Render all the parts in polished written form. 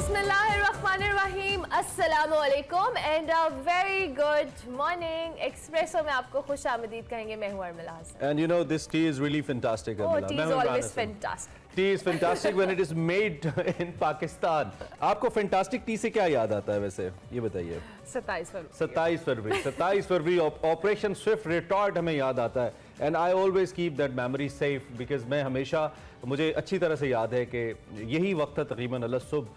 बिस्मिल्लाहिर्रहमानिर्रहीम, अस्सलामुअलैकुम and a very good morning. Espresso में आपको खुश आमदीद कहेंगे। मैं हूं Urmila Hasan. And you know this tea is really fantastic. Oh, tea is always fantastic. Tea is fantastic when it is made in Pakistan. आपको fantastic tea से क्या याद आता है वैसे? ये बताइए। 27 फरवरी ऑपरेशन स्विफ्ट रिटॉर्ट हमें याद आता है। And I always keep that memory safe because मैं हमेशा, मुझे अच्छी तरह से याद है कि यही वक्त था तकरीबन अलग सुबह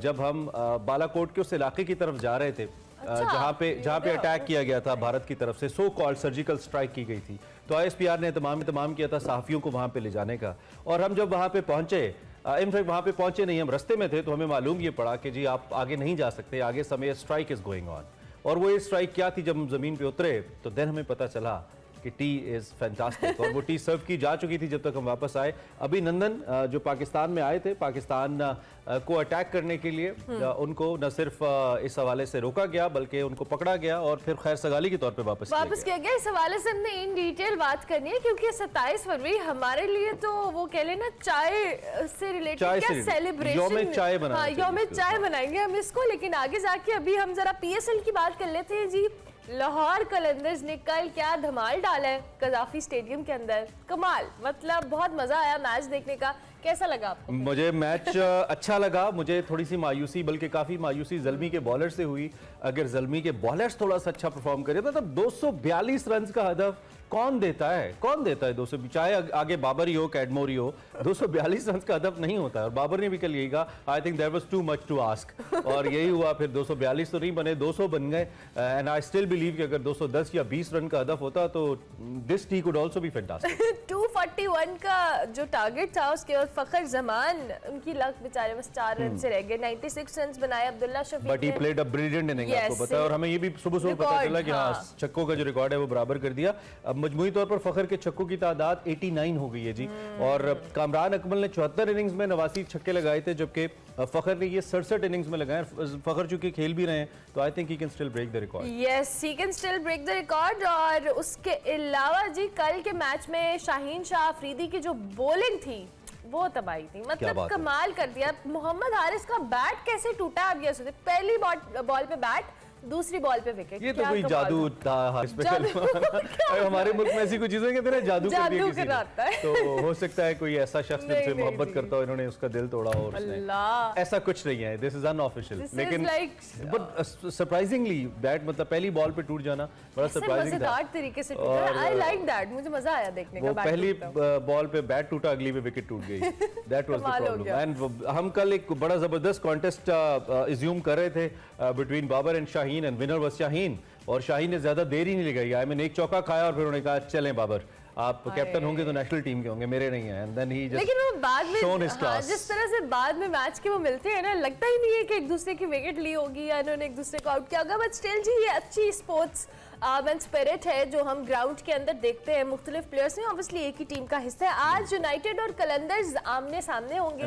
जब हम बालाकोट के उस इलाके की तरफ जा रहे थे जहाँ पे अटैक किया गया था भारत की तरफ से, सो कॉल्ड सर्जिकल स्ट्राइक की गई थी। तो ISPR ने तमाम किया था सहाफ़ियों को वहाँ पे ले जाने का। और हम जब वहाँ पे पहुँचे, इनफैक्ट वहाँ पे पहुँचे नहीं, हम रास्ते में थे, तो हमें मालूम ये पड़ा कि जी आप आगे नहीं जा सकते, आगे समय स्ट्राइक इज़ गोइंग ऑन। और वो ये स्ट्राइक क्या थी, जब हम ज़मीन पे उतरे तो देन हमें पता चला कि टी इज़ फैंटास्टिक। और वो टी सर्व की जा चुकी थी जब तक हम वापस आए। अभिनंदन जो पाकिस्तान में आए थे, पाकिस्तान को अटैक करने के लिए, उनको न सिर्फ इस हवाले से रोका गया बल्कि उनको पकड़ा गया और फिर खैर सगाली के तौर पे वापस किया गया। इस हवाले से हमने इन डिटेल बात करनी है क्योंकि 27 फरवरी हमारे लिए तो वो कह लेना चाय से रिलेटेड सेलिब्रेशन, यौम चाय बनाएंगे हम इसको। लेकिन आगे जाके अभी हम जरा PSL की बात कर लेते हैं जी। लाहौर कलंदर्स ने कल क्या धमाल डाला है कज़ाफी स्टेडियम के अंदर, कमाल। मतलब बहुत मजा आया मैच देखने का। कैसा लगा आपको? मुझे मैच अच्छा लगा। मुझे थोड़ी सी मायूसी, बल्कि काफी मायूसी ज़ल्मी के बॉलर से हुई। अगर ज़ल्मी के बॉलर्स थोड़ा सा अच्छा परफॉर्म करे तो 242 रन का हदफ कौन देता है 200, चाहे आगे बाबर ही हो, कैडमोर ही हो, 242 रन का हदफ नहीं होता है। और बाबर ने भी कल यही कहा, I think there was too much to ask. और यही हुआ, फिर 242 तो नहीं बने, 200 बन गए। एंड आई स्टिल बिलीव कि अगर 210 या 20 रन का हदफ होता तो this T could also be fantastic. 241 का जो टारगेट था, उसके बाद फखर जमान, उनकी लक बेचारे बस 4 रन से रह गए। 96 रन बनाए Abdullah Shafique, but he played a brilliant inning, आपको पता है। और हमें ये भी सुबह पता चला कि हाँ, छक्कों का जो रिकॉर्ड है वो बराबर कर दिया। अब मजमूई तौर पर फखर के छक्कों की तादाद 89 हो गई है जी। और कामरान अकमल ने 74 इनिंग्स में 89 छक्के लगाए थे, जबकि फखर ने ये 67 इनिंग्स में लगाए। फखर चूंकि खेल भी रहे हैं तो I think he can still break the record. Yes, he can still break the record. और उसके अलावा जी कल के मैच में शाहीन शाह अफरीदी की जो बॉलिंग थी वो तबाही थी, मतलब कमाल कर दिया। मोहम्मद हारिस का बैट कैसे टूटा, अब ये सोचे, पहली बॉल पे बैट, दूसरी बॉल पे विकेट। ये तो कोई जादू था हमारे मुल्क में ऐसी कुछ चीजें कहते हैं जादू कर दिया किसी ने। तो हो सकता है कोई ऐसा शख्स जिनसे मोहब्बत करता हो, इन्होंने उसका दिल तोड़ा हो। ऐसा कुछ नहीं है, दिस इज अनऑफिशियल। लेकिन बट सरप्राइजिंगली बैट, मतलब पहली बॉल पे टूट जाना बड़ा सरप्राइजिंग था, तरीके से टूटा। आई लाइक दैट, मुझे मजा आया देखने का। पहली बॉल पे बैट टूटा, अगली पे विकेट टूट गई। That was the problem. And हम कल एक बड़ा जबरदस्त कॉन्टेस्ट अज्यूम कर रहे थे between Babar and Shaheen, and winner was Shaheen. और शाहीन ने ज्यादा देर ही नहीं लगाई, आई मीन एक चौका खाया और फिर उन्होंने कहा चलें बाबर, आप कैप्टन होंगे तो नेशनल टीम के होंगे, मेरे नहीं है। एंड देन ही जस्ट, लेकिन वो बाद में जिस तरह से बाद में मैच के वो मिलते हैं ना, लगता ही नहीं है कि एक दूसरे की विकेट ली होगी या इन्होंने एक दूसरे को आउट किया होगा। बट स्टिल जी, ये अच्छी स्पोर्ट्स मैन स्पिरिट है जो हम ग्राउंड के अंदर देखते हैं। मुख्तलिफ प्लेयर्स ने ऑब्वियसली एक ही टीम का हिस्सा है। आज यूनाइटेड और कलंदर्स आमने सामने होंगे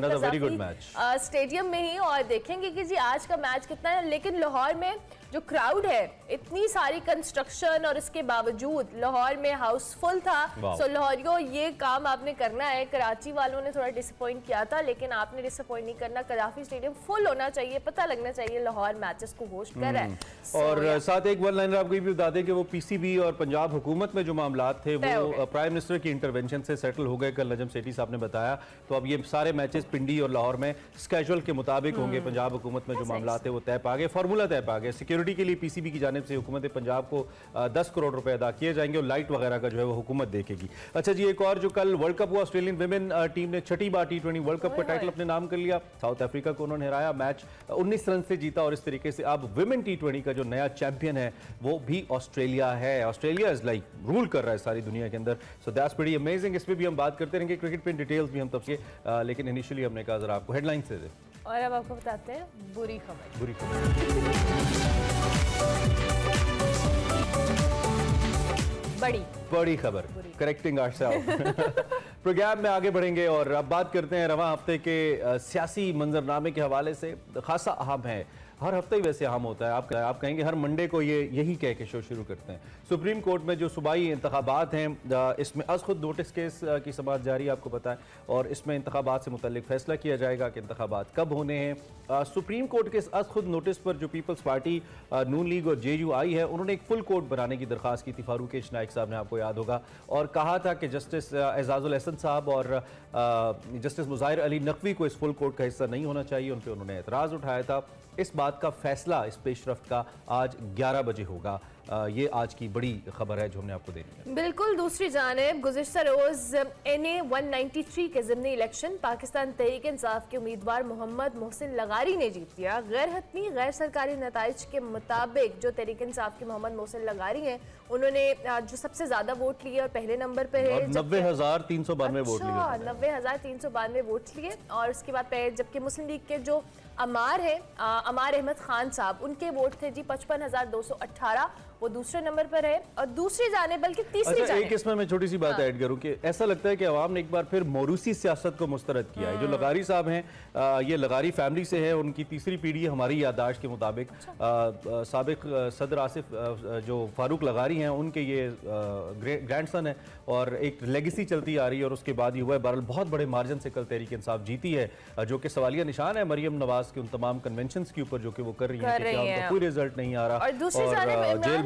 स्टेडियम में ही, और देखेंगे कि जी आज का मैच कितना है। लेकिन लाहौर में जो क्राउड है, इतनी सारी कंस्ट्रक्शन और इसके बावजूद लाहौर में हाउसफुल था। सो लाहौरियों, ये काम आपने करना है। कराची वालों ने थोड़ा डिसअपॉइंट किया था, लेकिन आपने डिसअपॉइंट नहीं करना। कज़ाफी स्टेडियम फुल होना चाहिए, पता लगना चाहिए लाहौर मैचेस को होस्ट कर रहा है। और साथ एक वन लाइनर आपको ये भी बता दें कि वो PCB और पंजाब हुकूमत में जो मामलात थे वो प्राइम मिनिस्टर की इंटरवेंशन से सेटल हो गए, कल नजम सेठी साहब ने बताया। तो अब ये सारे मैचेस पिंडी और लाहौर में स्केड्यूल के मुताबिक होंगे। पंजाब हुकूमत में जो मामलात है वो तय पा गए, फार्मूला तय पा गए। सिक्योरिटी के लिए PCB की जानिब से हुकूमत पंजाब को 10 करोड़ रुपए अदा किए जाएंगे और लाइट वगैरह का जो है वो हुकूमत देखेगी। अच्छा जी, एक और जो कल वर्ल्ड कप हुआ, ऑस्ट्रेलियन विमेन टीम ने 6ठी बार T20 वर्ल्ड कप का टाइटल अपने नाम कर लिया। साउथ अफ्रीका को उन्होंने हराया, मैच 19 रन से जीता। और इस तरीके से अब विमेन T20 का जो नया चैंपियन है वो भी ऑस्ट्रेलिया है। ऑस्ट्रेलिया इज लाइक रूल कर रहा है सारी दुनिया के अंदर। So that's pretty amazing. इस पे भी हम बात करते रहेंगे, क्रिकेट पे डिटेल्स भी हम तब से, लेकिन इनिशियली हमने कहा जरा आपको हेडलाइंस दे दें। और अब आपको बताते हैं बुरी खबर। बड़ी खबर, करेक्टिंग आवरसेल्फ। प्रोग्राम में आगे बढ़ेंगे और अब बात करते हैं रवां हफ्ते के सियासी मंजरनामे के हवाले से। खासा अहम है हर हफ्ते ही वैसे आम होता है। आप कहेंगे हर मंडे को ये यही कह के शो शुरू करते हैं। सुप्रीम कोर्ट में जो सूबाई इंतखाबात हैं, इसमें अज खुद नोटिस केस की समाअत जारी, आपको पता है, और इसमें इंतखाबात से मुतल्लिक फैसला किया जाएगा कि इंतखाबात कब होने हैं। सुप्रीम कोर्ट के अज खुद नोटिस पर जो पीपल्स पार्टी, नून लीग और JUI है, उन्होंने एक फुल कोर्ट बनाने की दरख्वास्त की थी। फारूक एच नाइक साहब ने, आपको याद होगा, और कहा था कि जस्टिस एजाजुल एहसन साहब और जस्टिस मुज़ाहिर अली नकवी को इस फुल कोर्ट का हिस्सा नहीं होना चाहिए। उन पर उन्होंने एतराज़ उठाया था। इस बात का फैसला, इस पेशरफ्त का, आज 11 बजे होगा। ये आज की बड़ी खबर है जो हमने आपको देनी है। बिल्कुल। दूसरी जानिब गुज़िश्ता रोज़ NA 193 के ज़िमनी इलेक्शन पाकिस्तान तहरीक इंसाफ के उम्मीदवार मोहम्मद मोहसिन लगारी ने जीत लिया। गैर हतमी गैर सरकारी नताइज के मुताबिक जो तहरीक इंसाफ के मोहम्मद मोहसिन लगारी हैं, उन्होंने जो सबसे ज़्यादा वोट लिए और पहले नंबर पर है, 90,392 वोट लिए। 90,392 वोट लिए। और उसके बाद जबकि मुस्लिम लीग के जो अमार है, अमार अहमद खान साहब, उनके वोट थे जी 55,218, वो दूसरे नंबर पर है। और दूसरी जाने बल्कि तीसरी जाने, एक इसमें मैं छोटी सी बात ऐड करूं कि ऐसा लगता है कि अवाम ने एक बार फिर मौरूसी सियासत को मुस्तरद किया है। जो लगारी साहब हैं, ये लगारी फैमिली से है, उनकी तीसरी पीढ़ी है हमारी याददाश्त के मुताबिक। साबिक सदर आसिफ जो फारूक लगारी हैं, उनके ये ग्रैंडसन है और एक लेगेसी चलती आ रही है, और उसके बाद ही हुआ है। बहरहाल बहुत बड़े मार्जिन से कल तहरीक इंसाफ जीती है, जो कि सवालिया निशान है मरियम नवाज के उन तमाम कन्वेंशन के ऊपर जो कि वो कर रही है कि उनका कोई रिजल्ट नहीं आ रहा। और दूसरी जानिब जेल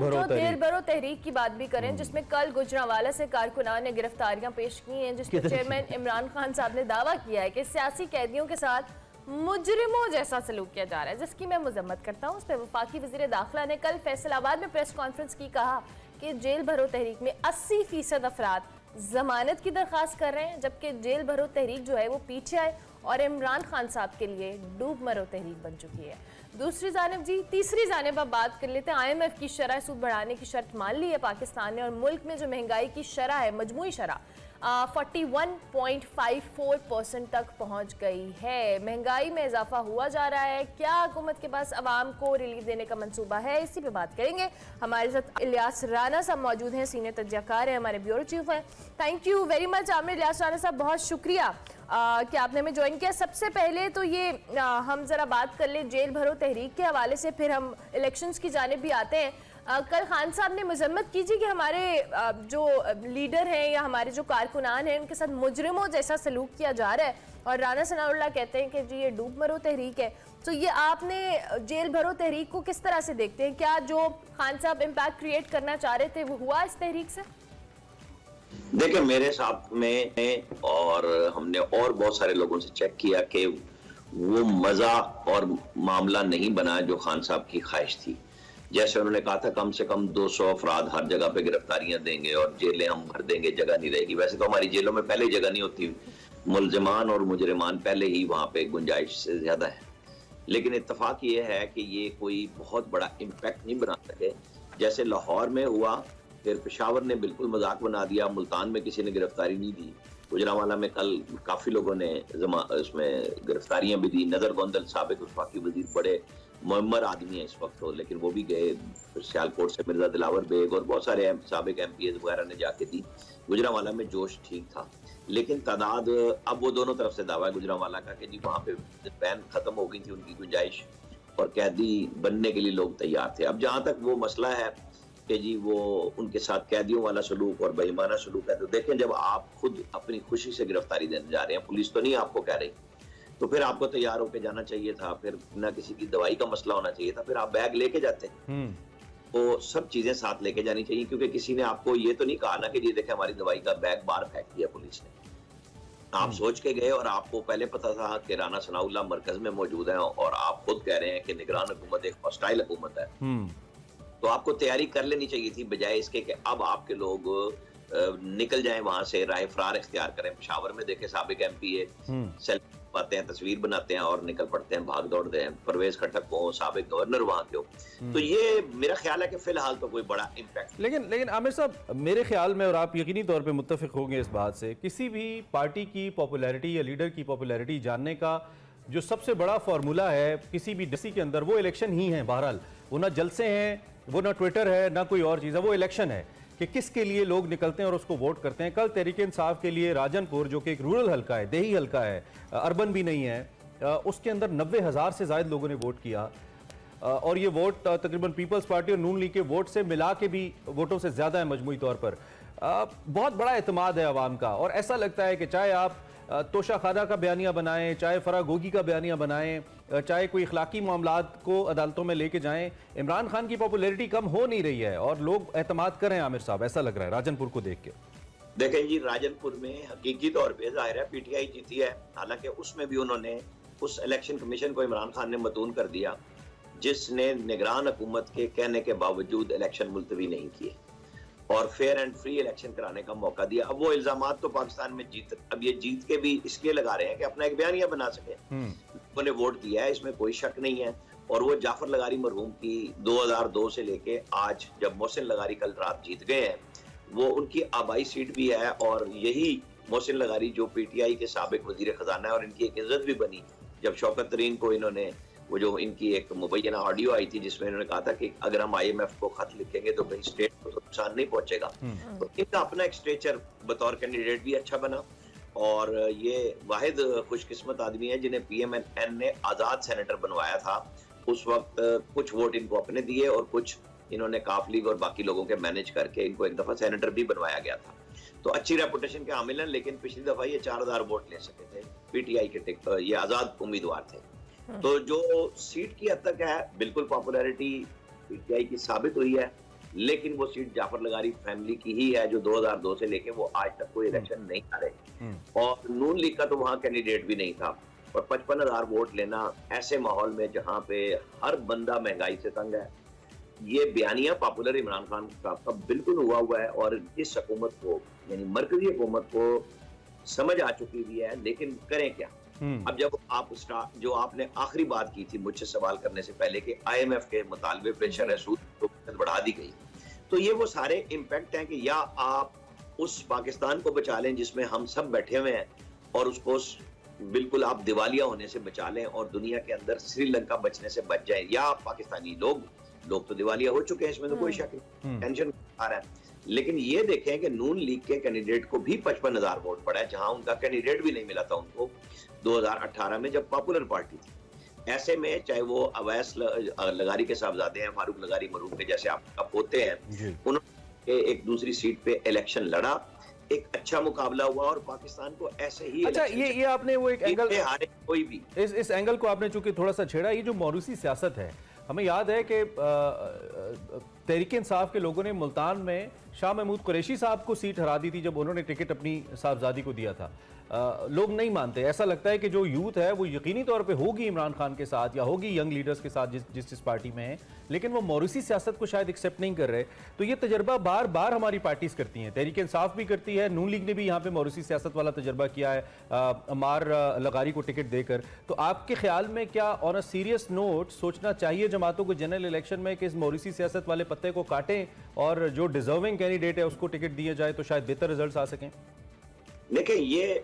भरो तहरीक की बात भी करें, जिसमें कल गुजरांवाला से कारकुनान ने गिरफ्तारियां पेश की हैं, जिसमें चेयरमैन इमरान खान साहब ने दावा किया है कि सियासी कैदियों के साथ मुजरिमों जैसा सलूक किया जा रहा है, जिसकी मैं मजम्मत करता हूँ। उस पर वफाकी वज़ीर दाखिला ने कल फैसलाबाद में प्रेस कॉन्फ्रेंस की, कहा कि जेल भरो तहरीक में 80% अफराद जमानत की दरख्वास्त कर रहे हैं, जबकि जेल भरो तहरीक जो है वो पीछे आए और इमरान खान साहब के लिए डूब मरो तहरीक बन चुकी है। दूसरी जानिब जी, तीसरी जानिब अब बात कर लेते हैं। IMF की शरह सूद बढ़ाने की शर्त मान ली है पाकिस्तान ने, और मुल्क में जो महंगाई की शरह है, मजमूई शरह 41.54% तक पहुंच गई है। महंगाई में इजाफा हुआ जा रहा है। क्या हुकूमत के पास आवाम को रिलीफ देने का मंसूबा है? इसी पे बात करेंगे। हमारे साथ इलियास राना साहब मौजूद हैं, सीनियर तज्ज़ियाकार हैं, हमारे ब्यूरो चीफ हैं। Thank you very much Aamir Ilyas Rana साहब, बहुत शुक्रिया कि आपने हमें ज्वाइन किया। सबसे पहले तो ये हम ज़रा बात कर लें जेल भरो तहरीक के हवाले से, फिर हम इलेक्शंस की जानिब भी आते हैं। कल खान साहब ने मजम्मत कीजिए कि हमारे जो लीडर हैं या हमारे जो कारकुनान हैं, उनके साथ मुजरिमों जैसा सलूक किया जा रहा है, और राना सनाउल्लाह कहते हैं कि जी ये डूब मरो तहरीक है। तो ये आपने जेल भरो तहरीक को किस तरह से देखते हैं? क्या जो खान साहब इम्पैक्ट क्रिएट करना चाह रहे थे वो हुआ इस तहरीक से? देखिए, मेरे साथ में और हमने और बहुत सारे लोगों से चेक किया कि वो मजा और मामला नहीं बना जो खान साहब की ख्वाहिश थी। जैसे उन्होंने कहा था कम से कम 200 अफराद हर जगह पे गिरफ्तारियां देंगे और जेलें हम भर देंगे, जगह नहीं रहेगी। वैसे तो हमारी जेलों में पहले जगह नहीं होती, मुल्जिमान और मुजरिमान पहले ही वहां पे गुंजाइश से ज्यादा है। लेकिन इत्तफाक ये है कि ये कोई बहुत बड़ा इम्पैक्ट नहीं बना सके। जैसे लाहौर में हुआ, फिर पेशावर ने बिल्कुल मजाक बना दिया, मुल्तान में किसी ने गिरफ्तारी नहीं दी, गुजरांवाला में कल काफी लोगों ने इसमें गिरफ्तारियां भी दी। नजर गोंदल साबिक वफाकी वजीर, बड़े मुअम्मर आदमी है इस वक्त हो, लेकिन वो भी गए। सियालकोट से मिर्जा दिलावर बेग और बहुत सारे साबिक MPs वगैरह ने जाके दी। गुजरांवाला में जोश ठीक था, लेकिन तादाद, अब वो दोनों तरफ से दावा है गुजरांवाला का कि जी वहाँ पे बैन खत्म हो गई थी उनकी गुंजाइश, और कैदी बनने के लिए लोग तैयार थे। अब जहाँ तक वो मसला है कि जी वो उनके साथ कैदियों वाला सलूक और बेईमाना सलूक है, तो देखें, जब आप खुद अपनी खुशी से गिरफ्तारी देने जा रहे हैं, पुलिस तो नहीं आपको कह रही, तो फिर आपको तैयार होकर जाना चाहिए था। फिर ना किसी की दवाई का मसला होना चाहिए था, फिर आप बैग लेके जाते। तो सब चीजें साथ लेके जानी चाहिए, क्योंकि किसी ने आपको ये तो नहीं कहा ना कि जी देखें हमारी दवाई का बैग बाहर फेंक दिया पुलिस ने। आप सोच के गए और आपको पहले पता था कि राना सनाउल्लाह मरकज में मौजूद है, और आप खुद कह रहे हैं कि निगरान हुकूमत एक हॉस्टाइल हुकूमत है। तो आपको तैयारी कर लेनी चाहिए थी, बजाय इसके कि अब आपके लोग निकल जाएं वहां से, राह फरार इख्तियार करें। पेशावर में देखे साबिक MPA सेल्फी पाते हैं, तस्वीर बनाते हैं और निकल पड़ते हैं, भाग दौड़ते हैं। परवेज खट्टक को, साबिक गवर्नर वहां के हो। तो ये मेरा ख्याल है कि फिलहाल तो कोई बड़ा इम्पैक्ट। लेकिन आमिर साहब, मेरे ख्याल में, और आप यकीनी तौर पे मुत्तफिक होंगे इस बात से, किसी भी पार्टी की पॉपुलैरिटी या लीडर की पॉपुलैरिटी जानने का जो सबसे बड़ा फार्मूला है किसी भी डेमोक्रेसी के अंदर, वो इलेक्शन ही है। बहरहाल वो ना जलसे हैं, वो ना ट्विटर है, ना कोई और चीज़ है, वो इलेक्शन है कि किसके लिए लोग निकलते हैं और उसको वोट करते हैं। कल तहरीक इंसाफ के लिए राजनपुर, जो कि एक रूरल हल्का है, देही हल्का है, अर्बन भी नहीं है, उसके अंदर 90,000 से ज़ायद लोगों ने वोट किया। और ये वोट तकरीबन पीपल्स पार्टी और नून लीग के वोट से मिला के भी वोटों से ज़्यादा है मजमूई तौर पर। बहुत बड़ा एतमाद है अवाम का, और ऐसा लगता है कि चाहे आप तोशा खाना का बयानिया बनाएं, चाहे फरागोगी का बयानिया बनाएं, चाहे कोई इखलाकी मामलात को अदालतों में लेके जाएं, इमरान खान की पॉपुलैरिटी कम हो नहीं रही है और लोग एतमाद कर रहे हैं आमिर साहब, ऐसा लग रहा है राजनपुर को देख के। देखें जी, राजनपुर में हकीकी तौर पे जाहिर है पीटीआई जीती है, हालांकि उसमें भी उन्होंने उस इलेक्शन कमीशन को इमरान खान ने मतून कर दिया जिसने निगरान हुकूमत के कहने के बावजूद इलेक्शन मुलतवी नहीं किए और फेयर एंड फ्री इलेक्शन कराने का मौका दिया। अब वो इल्जामात तो पाकिस्तान में अब ये जीत के भी इसलिए लगा रहे हैं कि अपना एक बयानिया बना सके। लोगों ने वोट दिया है, इसमें कोई शक नहीं है। और वो जाफर लगारी मरहूम की 2002 से लेके आज जब मोहसिन लगारी कल रात जीत गए हैं, वो उनकी आबाई सीट भी है और यही मोहसिन लगारी जो पीटीआई के साबिक वजीर खजाना है और इनकी एक इज्जत भी बनी जब शौकत तरीन को इन्होंने वो जो इनकी एक मुबैना ऑडियो आई थी जिसमें इन्होंने कहा था कि अगर हम IMF को खत लिखेंगे तो कहीं स्टेट को तो नुकसान नहीं पहुंचेगा। तो इनका अपना एक स्टेचर बतौर कैंडिडेट भी अच्छा बना और ये वाहिद खुशकिस्मत आदमी है जिन्हें PMN ने आजाद सेनेटर बनवाया था। उस वक्त कुछ वोट इनको अपने दिए और कुछ इन्होंने काफ लीग और बाकी लोगों के मैनेज करके इनको एक दफा सेनेटर भी बनवाया गया था। तो अच्छी रेपुटेशन के हामिल हैं, लेकिन पिछली दफा ये 4000 वोट ले सके थे। पीटीआई के टिकट ये आजाद उम्मीदवार थे। तो जो सीट की हद तक है बिल्कुल पॉपुलैरिटी पीटीआई की साबित हुई है, लेकिन वो सीट जाफर लगारी फैमिली की ही है जो 2002 से लेके वो आज तक कोई इलेक्शन नहीं आ रहे और नून लीग का तो वहां कैंडिडेट भी नहीं था। और 55,000 वोट लेना ऐसे माहौल में जहां पे हर बंदा महंगाई से तंग है, ये बयानिया पॉपुलर इमरान खान साहब का बिल्कुल हुआ है और इस हुकूमत को यानी मरकजी हुकूमत को समझ आ चुकी भी है, लेकिन करें क्या। अब जब आप जो आपने आखिरी बात की थी मुझसे सवाल करने से पहले कि IMF के मुतालबे पे शरह सूद को बढ़ा दी गई, तो ये वो सारे इम्पैक्ट हैं कि या आप उस पाकिस्तान को बचा लें जिसमें हम सब बैठे हुए हैं और उसको बिल्कुल आप दिवालिया होने से बचा लें और दुनिया के अंदर श्रीलंका बचने से बच जाए, या पाकिस्तानी लोग तो दिवालिया हो चुके हैं, इसमें तो कोई शक नहीं, टेंशन आ रहा है। लेकिन ये देखें कि नून लीग के कैंडिडेट को भी 55,000 वोट पड़ा है जहां उनका कैंडिडेट भी नहीं मिला था उनको 2018 में जब पॉपुलर पार्टी थी। ऐसे में चाहे वो अवैस लगारी के साहबजादे हैं, फारूक लगारी मरहूम के जैसे आपका पोते हैं, उन्होंने एक दूसरी सीट पे इलेक्शन लड़ा, एक अच्छा मुकाबला हुआ और पाकिस्तान को ऐसे ही अच्छा ये आपने वो एक एंगल हारे कोई भी इस एंगल को आपने चूंकि थोड़ा सा छेड़ा, ये जो मौरूसी सियासत है, हमें याद है कि तहरीक इंसाफ के लोगों ने मुल्तान में शाह महमूद कुरैशी साहब को सीट हरा दी थी जब उन्होंने टिकट अपनी साहबजादी को दिया था। लोग नहीं मानते, ऐसा लगता है कि जो यूथ है वो यकीनी तौर पे होगी इमरान खान के साथ या होगी यंग लीडर्स के साथ जिस पार्टी में है, लेकिन वो मौरूसी सियासत को शायद एक्सेप्ट नहीं कर रहे। तो ये तजर्बा बार बार हमारी पार्टीज करती हैं, तहरीक इंसाफ भी करती है, नून लीग ने भी यहाँ पे मौरूसी सियासत वाला तजर्बा किया है अमार लगारी को टिकट देकर। तो आपके ख्याल में क्या ऑन अ सीरियस नोट सोचना चाहिए जमातों को जनरल इलेक्शन में कि इस मौरूसी सियासत वाले पत्ते को काटें और जो डिजर्विंग कैंडिडेट है उसको टिकट दिया जाए तो शायद बेहतर रिजल्ट आ सकें? देखिए, ये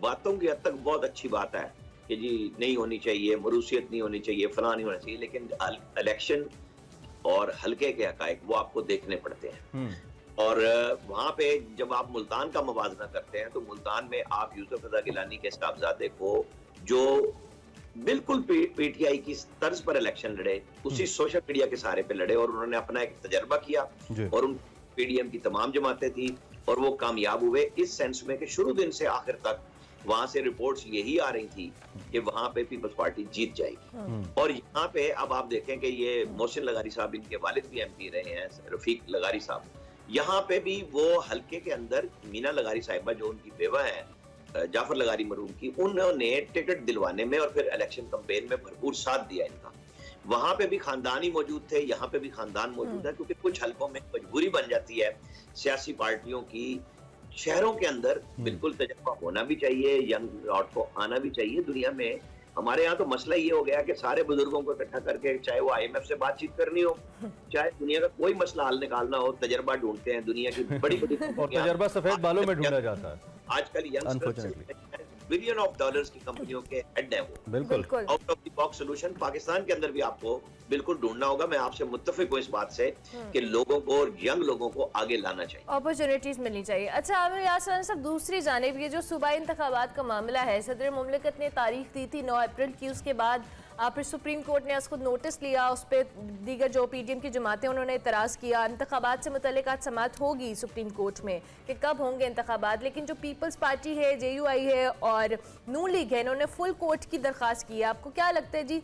बातों की हद तक बहुत अच्छी बात है कि जी नहीं होनी चाहिए, मरूसियत नहीं होनी चाहिए, फलां नहीं होना चाहिए, लेकिन इलेक्शन और हल्के के हकायक वो आपको देखने पड़ते हैं। और वहां पे जब आप मुल्तान का मुवाजना करते हैं तो मुल्तान में आप यूसुफ रजा गिलानी के साहबजादे को जो बिल्कुल पीटीआई की तर्ज पर इलेक्शन लड़े, उसी सोशल मीडिया के सहारे पे लड़े और उन्होंने अपना एक तजर्बा किया और उन PDM की तमाम जमातें थी और वो कामयाब हुए इस सेंस में कि शुरू दिन से आखिर तक वहां से रिपोर्ट्स यही आ रही थी कि वहां पे पीपल्स पार्टी जीत जाएगी। और यहाँ पे अब आप देखें कि ये मोहसिन लगारी साहब, इनके वालिद भी MP रहे हैं, रफीक लगारी साहब, यहाँ पे भी वो हल्के के अंदर मीना लगारी साहिबा जो उनकी बेवा है जाफर लगारी मरहूम की, उन्होंने टिकट दिलवाने में और फिर इलेक्शन कैंपेन में भरपूर साथ दिया इनका। वहां पे भी खानदान ही मौजूद थे, यहाँ पे भी खानदान मौजूद है, क्योंकि कुछ हलकों में मजबूरी बन जाती है सियासी पार्टियों की। शहरों के अंदर बिल्कुल तजर्बा होना भी चाहिए, यंग लॉट को आना भी चाहिए। दुनिया में हमारे यहाँ तो मसला ये हो गया कि सारे बुजुर्गों को इकट्ठा करके, चाहे वो IMF से बातचीत करनी हो, चाहे दुनिया का कोई मसला हल निकालना हो, तजर्बा ढूंढते हैं दुनिया की बड़ी और तजर्बा सफेद बालों में ढूंढा जाता है। आजकल यंगस्टर्स बिलियन ऑफ डॉलर्स की कंपनियों के हेड हैं वो। बिल्कुल out of the box solution Pakistan के अंदर भी आपको बिल्कुल ढूंढना होगा। मैं आपसे मुत्तफिक हूँ इस बात से कि लोगों को, यंग लोगों को आगे लाना चाहिए, अपॉर्चुनिटीज मिलनी चाहिए। अच्छा आमिर यासर साहब, दूसरी जानिब ये जो सूबाई इंतखाबात का मामला है, सदर मुमलिकत ने तारीख दी थी 9 अप्रैल की, उसके बाद फिर सुप्रीम कोर्ट ने उसको नोटिस लिया, उस पर दीगर जो पीडीएम की जमातें उन्होंने इतराज़ किया। इंतखाबात से मुतल्लिक आज समाअत होगी सुप्रीम कोर्ट में कि कब होंगे इंतखाबात, लेकिन जो पीपल्स पार्टी है, JUI है और नून लीग है, इन्होंने फुल कोर्ट की दरख्वास्त की है। आपको क्या लगता है जी,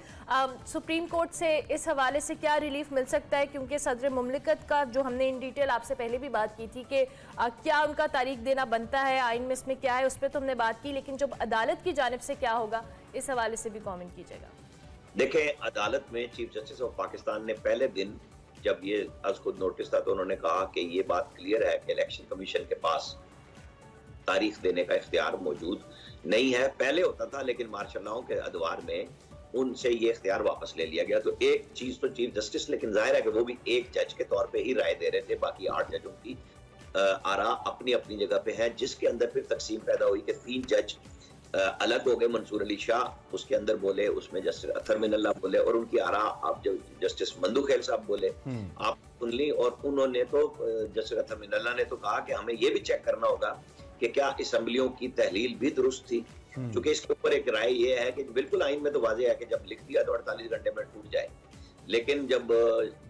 सुप्रीम कोर्ट से इस हवाले से क्या रिलीफ मिल सकता है? क्योंकि सदर मुमलिकत का जो हमने इन डिटेल आपसे पहले भी बात की थी कि क्या उनका तारीख देना बनता है, आइन में इसमें क्या है, उस पर तो हमने बात की, लेकिन जब अदालत की जानिब से क्या होगा, इस हवाले से भी कमेंट कीजिएगा। देखें, अदालत में चीफ जस्टिस ऑफ पाकिस्तान ने पहले दिन जब ये आज खुद नोटिस था तो उन्होंने कहा कि ये बात क्लियर है कि इलेक्शन कमीशन के पास तारीख देने का इख्तियार मौजूद नहीं है। पहले होता था, लेकिन मार्शल लॉ के अदवार में उनसे ये इख्तियार वापस ले लिया गया। तो एक चीज तो चीफ जस्टिस, लेकिन जाहिर है कि वो भी एक जज के तौर पे ही राय दे रहे थे, बाकी 8 जजों की आरा अपनी अपनी जगह पे है, जिसके अंदर फिर तकसीम पैदा हुई कि 3 जज अलग हो गए। मंसूर अली शाह उसके अंदर बोले, उसमें जस्टिस अथर मिनल्ला बोले, और उनकी आरा आप जो जस्टिस मंदू खेल साहब बोले आप सुन ली। और उन्होंने तो जस्टिस अथर मिनल्ला ने तो कहा कि हमें ये भी चेक करना होगा कि क्या असम्बलियों की तहलील भी दुरुस्त थी, क्योंकि इसके ऊपर एक राय ये है कि बिल्कुल आइन में तो वाज़ेह है कि जब लिख दिया तो 48 घंटे में टूट जाए। लेकिन जब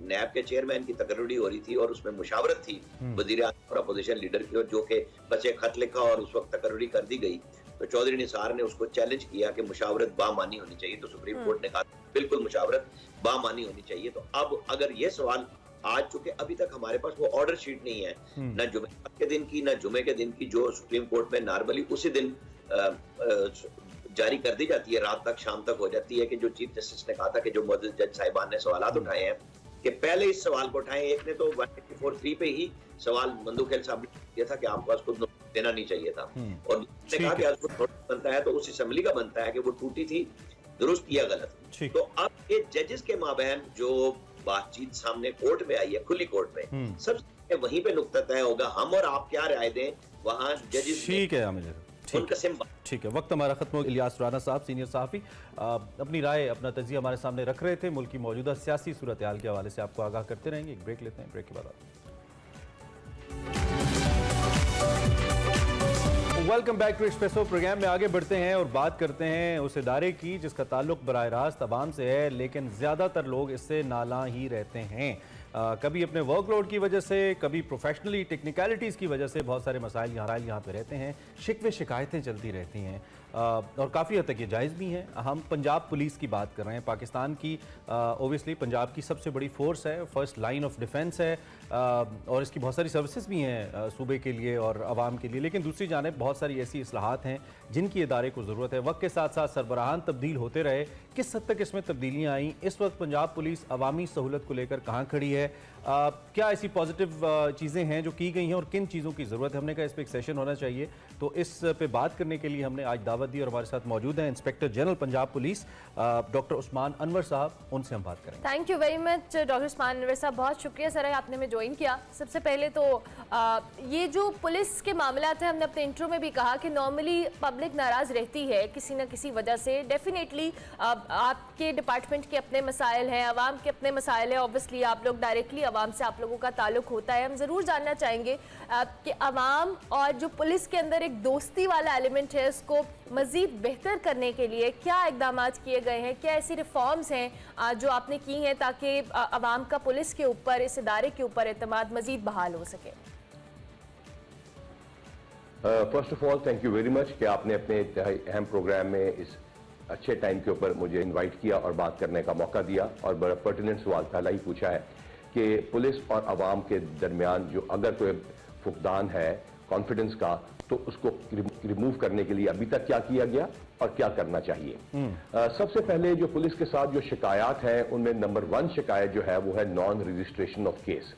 नैब के चेयरमैन की तकरीरी हो रही थी और उसमें मुशावरत थी वज़ीर आज़म और अपोजिशन लीडर की, जो कि बस एक खत लिखा और उस वक्त तकरीरी कर दी गई, तो चौधरी निसार ने उसको चैलेंज किया कि मुशावरत बामानी होनी चाहिए। तो सुप्रीम कोर्ट ने कहा बिल्कुल मुशावरत बामानी होनी चाहिए। तो अब अगर ये सवाल आज, चूंकि अभी तक हमारे पास वो ऑर्डर शीट नहीं है, ना जुमे के दिन की ना जुमे के दिन की, जो सुप्रीम कोर्ट में नॉर्मली उसी दिन जारी कर दी जाती है, रात तक शाम तक हो जाती है, कि जो चीफ जस्टिस ने कहा था कि जो मौजूद जज साहिबान ने सवाल उठाए हैं कि पहले इस सवाल को उठाएं। एक ने तो 184(3) पे ही सवाल मंदू खेल साहब ने किया था कि आपको उसको देना नहीं चाहिए था, और ने कहा कि आज वो बनता है तो उस असेंबली का बनता है कि वो टूटी थी, दुरुस्त किया गलत। तो अब ये जजेस के माबैन जो बातचीत सामने कोर्ट में आई है, खुली कोर्ट में, सबसे वहीं पे नुक्ता तय होगा, हम और आप क्या राय दें, वहां जजेस। ठीक है आमिर, ठीक है। वक्त हमारा खत्म हो गया। इलियास राना साहब सीनियर सहाफ़ी अपनी राय, अपना तजिया हमारे सामने रख रहे थे। मुल्क की मौजूदा सियासी सूरत हाल के हवाले से आपको आगाह करते रहेंगे। एक ब्रेक लेते हैं, ब्रेक के बाद welcome back to Expresso. Programme में आगे बढ़ते हैं और बात करते हैं उस इदारे की जिसका ताल्लुक बराह रास्त अवाम से है, लेकिन ज़्यादातर लोग इससे नाला ही रहते हैं। कभी अपने वर्कलोड की वजह से, कभी प्रोफेशनली टेक्निकलिटीज़ की वजह से बहुत सारे मसाइल यहाँ पे रहते हैं, शिकवे शिकायतें चलती रहती हैं और काफ़ी हद तक ये जायज़ भी हैं। हम पंजाब पुलिस की बात कर रहे हैं। पाकिस्तान की ओबियसली पंजाब की सबसे बड़ी फोर्स है, फर्स्ट लाइन ऑफ डिफेंस है और इसकी बहुत सारी सर्विसेज भी हैं सूबे के लिए और आवाम के लिए, लेकिन दूसरी जानिब बहुत सारी ऐसी इस्लाहात हैं जिनकी इदारे को ज़रूरत है। वक्त के साथ साथ सरबराहान तब्दील होते रहे, किस हद तक इसमें तब्दीलियाँ आई, इस वक्त पंजाब पुलिस अवामी सहूलत को लेकर कहाँ खड़ी है, क्या ऐसी पॉजिटिव चीज़ें हैं जो की गई हैं और किन चीज़ों की ज़रूरत है। हमने कहा इस पर एक सेशन होना चाहिए, तो इस पे बात करने के लिए हमने आज दावत दी और हमारे साथ मौजूद हैं inspector general Punjab police doctor Usman Anwar साहब। उनसे हम बात करेंगे। Thank you very much doctor Usman Anwar साहब, बहुत शुक्रिया सर आपने हमें ज्वाइन किया। सबसे पहले तो ये जो पुलिस के मामला है, हमने अपने इंट्रो में भी कहा कि नॉर्मली पब्लिक नाराज़ रहती है किसी न किसी वजह से। डेफिनेटली आपके डिपार्टमेंट के अपने मसाइल हैं, आवाम के अपने मसाइल हैं, ऑब्वियसली आप लोग डायरेक्टली आवाम से आप लोगों का ताल्लुक होता है। हम ज़रूर जानना चाहेंगे कि आवाम और जो पुलिस के अंदर एक दोस्ती वाला एलिमेंट है उसको मज़ीद बेहतर करने के लिए क्या इक़दाम किए गए हैं, क्या ऐसी रिफॉर्म्स हैं जो आपने की हैं ताकि आवाम का पुलिस के ऊपर, इस इदारे के ऊपर एतमाद मज़ीद बहाल हो सके। First of all thank you very much कि आपने अपने अहम प्रोग्राम में इस अच्छे टाइम के ऊपर मुझे इनवाइट किया और बात करने का मौका दिया। और बड़ा पर्टिनेंट सवाल पहला ही पूछा है कि पुलिस और आवाम के दरमियान जो अगर कोई फुकदान है कॉन्फिडेंस का, तो उसको रिमूव करने के लिए अभी तक क्या किया गया और क्या करना चाहिए। सबसे पहले जो पुलिस के साथ जो शिकायत हैं उनमें नंबर 1 शिकायत जो है वो है नॉन रजिस्ट्रेशन ऑफ केस,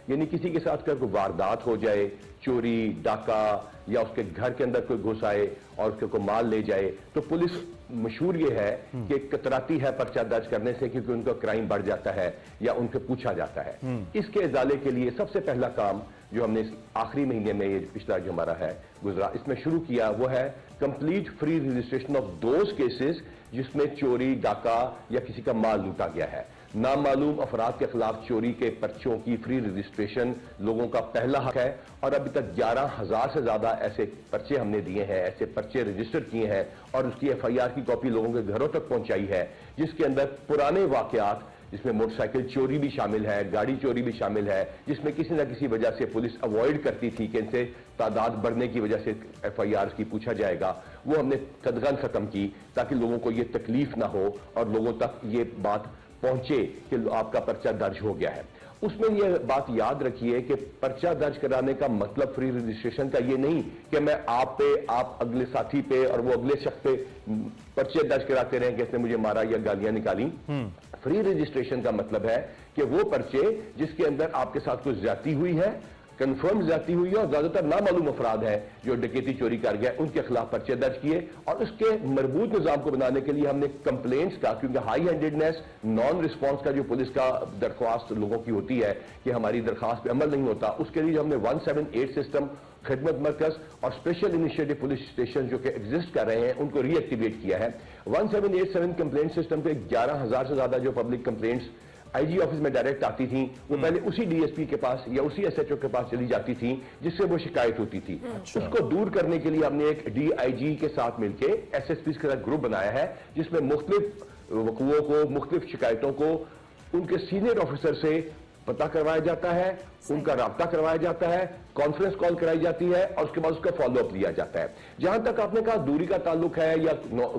यानी किसी के साथ कोई वारदात हो जाए, चोरी डाका या उसके घर के अंदर कोई घुस आए और उसके कोई माल ले जाए, तो पुलिस मशहूर ये है कि कतराती है पर्चा दर्ज करने से, क्योंकि उनका क्राइम बढ़ जाता है या उनसे पूछा जाता है। इसके इजाले के लिए सबसे पहला काम जो हमने आखिरी महीने में, ये पिछला जो हमारा है गुजरा, इसमें शुरू किया वो है complete free registration of those cases जिसमें चोरी डाका या किसी का माल लूटा गया है। नामालूम अफराद के खिलाफ चोरी के पर्चों की फ्री रजिस्ट्रेशन लोगों का पहला हक है और अभी तक 11,000 से ज्यादा ऐसे पर्चे हमने दिए हैं, ऐसे पर्चे रजिस्टर किए हैं और उसकी FIR की कॉपी लोगों के घरों तक पहुंचाई है, जिसके अंदर पुराने वाकयात, जिसमें मोटरसाइकिल चोरी भी शामिल है, गाड़ी चोरी भी शामिल है, जिसमें किसी न किसी वजह से पुलिस अवॉइड करती थी कि इनसे तादाद बढ़ने की वजह से FIR की पूछा जाएगा, वो हमने कदगन खत्म की ताकि लोगों को ये तकलीफ ना हो और लोगों तक ये बात पहुंचे कि आपका पर्चा दर्ज हो गया है। उसमें यह बात याद रखिए कि पर्चा दर्ज कराने का मतलब फ्री रजिस्ट्रेशन का ये नहीं कि मैं आप पे, आप अगले साथी पे और वो अगले शख्स पे पर्चे दर्ज कराते रहे कि इसने मुझे मारा या गालियां निकाली। फ्री रजिस्ट्रेशन का मतलब है कि वो पर्चे जिसके अंदर आपके साथ कुछ ज्यादती हुई है, कंफर्म ज्यादती हुई है और ज्यादातर नामालूम अफराद हैं जो डकैती चोरी कर गए, उनके खिलाफ पर्चे दर्ज किए और उसके मजबूत निजाम को बनाने के लिए हमने कंप्लेंट्स का, क्योंकि हाई हैंडेडनेस, नॉन रिस्पॉन्स का जो पुलिस का दरख्वास्त लोगों की होती है कि हमारी दरख्वास्त पे अमल नहीं होता, उसके लिए हमने 178 सिस्टम, खिदमत मरकज और स्पेशल इनिशिएटिव पुलिस स्टेशन जो कि एग्जिस्ट कर रहे हैं उनको रीएक्टिवेट किया है। 1787 कंप्लेंट सिस्टम पे 11,000 से ज्यादा जो पब्लिक कंप्लेंट्स IG ऑफिस में डायरेक्ट आती थी, वो पहले उसी DSP के पास या उसी SHO के पास चली जाती थी जिससे वो शिकायत होती थी। उसको दूर करने के लिए हमने एक DIG के साथ मिलकर SSPs के साथ ग्रुप बनाया है जिसमें मुख्तलिफ वक़ुओं को, मुख्तलिफ शिकायतों को उनके सीनियर ऑफिसर से पता करवाया जाता है, उनका राब्ता करवाया जाता है, कॉन्फ्रेंस कॉल कराई जाती है और उसके बाद उसका फॉलोअप लिया जाता है। जहां तक आपने कहा दूरी का ताल्लुक है या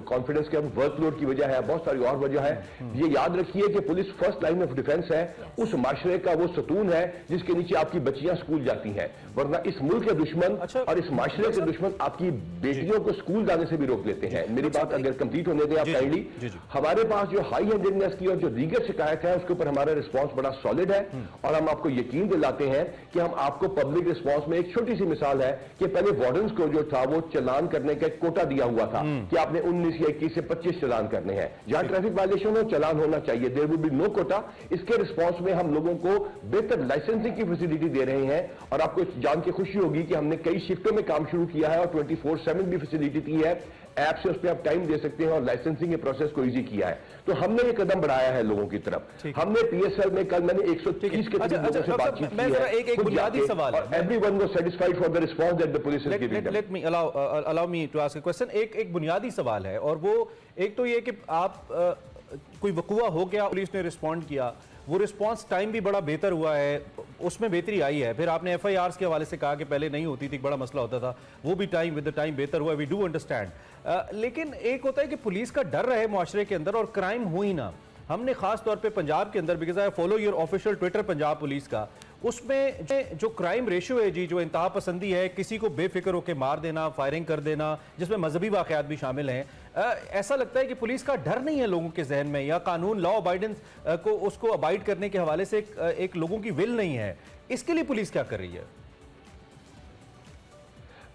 कॉन्फिडेंस के वर्कलोड की वजह है, बहुत सारी और वजह है, ये याद रखिए कि police first line of defence है, उस माशरे का वो सतून है जिसके नीचे आपकी बच्चियां स्कूल जाती हैं, वरना इस मुल्क के दुश्मन और इस माशरे के दुश्मन आपकी बेटियों को स्कूल जाने से भी रोक लेते हैं। मेरी बात अगर कंप्लीट होने दें आप काइंडली। हमारे पास जो हाई हैंडेडनेस की और जो दीगर शिकायत है उसके ऊपर हमारा रिस्पॉन्स बड़ा सॉलिड है और हम आपको यकीन दिलाते हैं कि हम आपको पब्लिक रिस्पांस में एक छोटी सी मिसाल है कि पहले वार्डन्स को जो था वो चालान करने का एक कोटा दिया हुआ था कि आपने 19 या 21 से 25 चालान करने हैं, जहां ट्रैफिक वायलेशन हो चालान होना चाहिए, there will be no quota. इसके रिस्पांस में हम लोगों को बेहतर लाइसेंसिंग की फैसिलिटी दे रहे हैं और आपको जान के खुशी होगी कि हमने कई शिफ्टों में काम शुरू किया है और 24/7 भी फैसिलिटी दी है, ऐप से उस पर आप टाइम दे सकते हैं और लाइसेंसिंग के प्रोसेस को इजी किया है। तो हमने ये कदम बढ़ाया है लोगों की तरफ। हमने PSL में कल मैंने 130 के करीब लोगों से बातचीत की है। एक बुनियादी सवाल है, everyone was satisfied for the response that the police is giving. Let me allow me to ask a question. एक बुनियादी सवाल है और वो एक तो ये कि आप कोई वक़ुआ हो गया, पुलिस ने रिस्पॉन्ड किया, वो रिस्पांस टाइम भी बड़ा बेहतर हुआ है, उसमें बेहतरी आई है। फिर आपने FIRs के हवाले से कहा कि पहले नहीं होती थी, बड़ा मसला होता था, वो भी टाइम विद द टाइम बेहतर हुआ, वी डू अंडरस्टैंड। लेकिन एक होता है कि पुलिस का डर रहे मुआशरे के अंदर और क्राइम हुई ना। हमने खास तौर पे पंजाब के अंदर, because I follow your official Twitter Punjab police का, उसमें जो क्राइम रेशियो है जी, जो इंतहा पसंदी है, किसी को बेफिक्र होकर मार देना, फायरिंग कर देना, जिसमें मजहबी वाकयात भी शामिल हैं, ऐसा लगता है कि पुलिस का डर नहीं है लोगों के जहन में, या कानून लॉ अबाइडेंस को उसको अबाइड करने के हवाले से एक लोगों की विल नहीं है। इसके लिए पुलिस क्या कर रही है?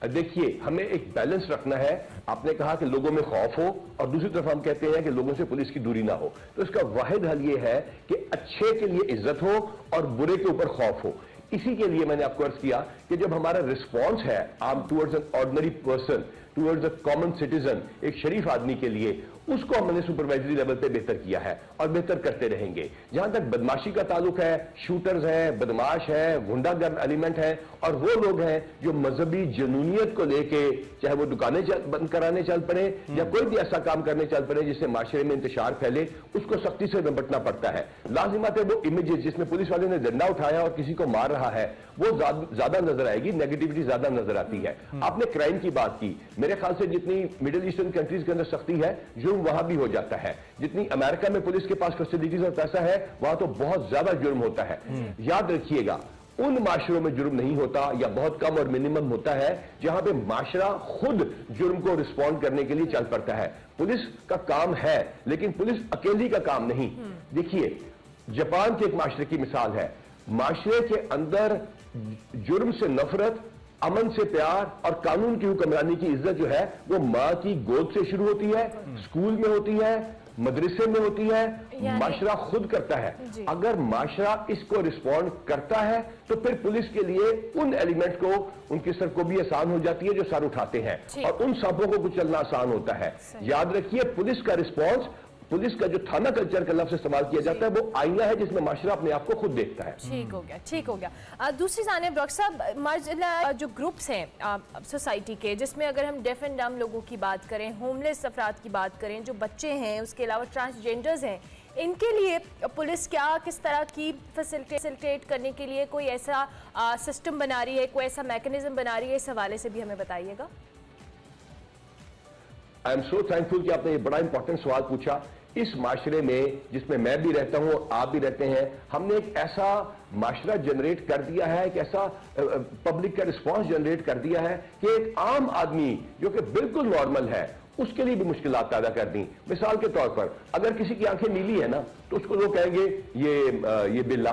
देखिए, हमें एक बैलेंस रखना है। आपने कहा कि लोगों में खौफ हो और दूसरी तरफ हम कहते हैं कि लोगों से पुलिस की दूरी ना हो। तो इसका वाहिद हल ये है कि अच्छे के लिए इज्जत हो और बुरे के ऊपर खौफ हो। इसी के लिए मैंने आपको अर्ज किया कि जब हमारा रिस्पॉन्स है आम towards an ordinary person, towards a common citizen, एक शरीफ आदमी के लिए, उसको हमने सुपरवाइजरी लेवल पे बेहतर किया है और बेहतर करते रहेंगे। जहां तक बदमाशी का ताल्लुक है, शूटर्स हैं, बदमाश है, गुंडागर्द एलिमेंट है और वो लोग हैं जो मजहबी जुनूनियत को लेके, चाहे वो दुकानें बंद कराने चल पड़े या कोई भी ऐसा काम करने चल पड़े जिससे माशरे में इंतशार फैले, उसको सख्ती से निपटना पड़ता है। लाजिमत है वो इमेजेस जिसमें पुलिस वाले ने डंडा उठाया और किसी को मार रहा है, वो ज्यादा नजर आएगी, नेगेटिविटी ज्यादा नजर आती है। आपने क्राइम की बात की, मेरे ख्याल से जितनी मिडिल ईस्टर्न कंट्रीज के अंदर सख्ती है, जुर्म वहां भी हो जाता है। जितनी अमेरिका में पुलिस के पास फैसिलिटीज और पैसा है, वहां तो बहुत ज्यादा जुर्म होता है। याद रखिएगा, उन माशरों में जुर्म नहीं होता या बहुत कम और मिनिमम होता है जहां पे माशरा खुद जुर्म को रिस्पॉन्ड करने के लिए चल पड़ता है। पुलिस का काम है, लेकिन पुलिस अकेली का काम नहीं। देखिए, जापान के एक माशरे की मिसाल है। माशरे के अंदर जुर्म से नफरत, अमन से प्यार और कानून की हुक्मरानी की इज्जत जो है वो मां की गोद से शुरू होती है, स्कूल में होती है, मदरसे में होती है, माशरा खुद करता है। अगर माशरा इसको रिस्पॉन्ड करता है तो फिर पुलिस के लिए उन एलिमेंट को, उनकी सर को भी आसान हो जाती है जो सर उठाते हैं और उन सांपों को कुचलना आसान होता है। याद रखिए, पुलिस का रिस्पॉन्स पुलिस का जो थाना कल्चर का लफ्ज इस्तेमाल किया जाता है वो आईना है जिसमें माशरा अपने आप को खुद देखता है। ठीक हो गया, ठीक हो गया। दूसरी जानिब डॉक्टर साहब, मार्जिनल जो ग्रुप्स हैं सोसाइटी के, जिसमें अगर हम डेफ एंड डम लोगों की बात करें, होमलेस अफराद की बात करें, जो बच्चे हैं, उसके अलावा ट्रांसजेंडर्स हैं, इनके लिए पुलिस क्या किस तरह की फैसिलिटेट करने के लिए कोई ऐसा सिस्टम बना रही है, कोई ऐसा मैकेनिज्म बना रही है, इस हवाले से भी हमें बताइएगा। आई एम सो थैंकफुल कि आपने ये बड़ा इंपॉर्टेंट सवाल पूछा। इस माशरे में जिसमें मैं भी रहता हूं और आप भी रहते हैं, हमने एक ऐसा माशरा जनरेट कर दिया है, एक ऐसा पब्लिक का रिस्पांस जनरेट कर दिया है कि एक आम आदमी जो कि बिल्कुल नॉर्मल है उसके लिए भी मुश्किलात पैदा कर दी। मिसाल के तौर पर अगर किसी की आंखें नीली है ना तो उसको लोग कहेंगे ये बिल्ला,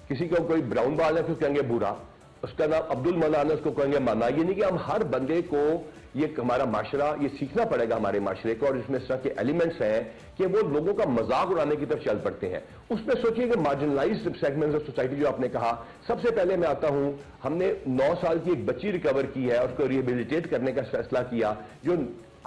किसी को कोई ब्राउन बाल है तो कहेंगे बुरा, उसका नाम अब्दुल मनान है उसको कहेंगे माना। ये नहीं कि हम हर बंदे को, ये हमारा माशरा ये सीखना पड़ेगा हमारे माशरे को, और इसमें इस तरह के एलिमेंट्स हैं कि वो लोगों का मजाक उड़ाने की तरफ चल पड़ते हैं। उसमें सोचिए कि मार्जिनलाइज्ड सेगमेंट्स ऑफ सोसाइटी जो आपने कहा, सबसे पहले मैं आता हूं, हमने 9 साल की एक बच्ची रिकवर की है, उसको रिहेबिलिटेट करने का फैसला किया, जो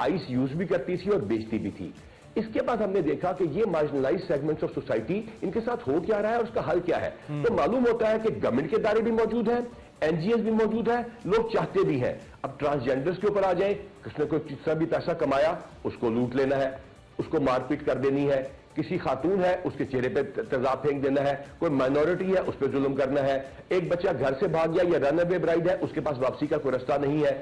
आइस यूज भी करती थी और बेचती भी थी। इसके बाद हमने देखा कि ये मार्जिनलाइज्ड सेगमेंट्स ऑफ सोसाइटी, इनके साथ हो क्या रहा है और उसका हल क्या है। तो मालूम होता है कि गवर्नमेंट के इदारे भी मौजूद हैं, एनजीओ भी मौजूद है, लोग चाहते भी हैं। अब ट्रांसजेंडर्स के ऊपर आ जाए, किसने कोई कितना भी पैसा कमाया उसको लूट लेना है, उसको मारपीट कर देनी है, किसी खातून है उसके चेहरे पे तेजाब फेंक देना है, कोई माइनॉरिटी है उस पर जुल्म करना है, एक बच्चा घर से भाग गया या रनअवे ब्राइड है उसके पास वापसी का कोई रास्ता नहीं है।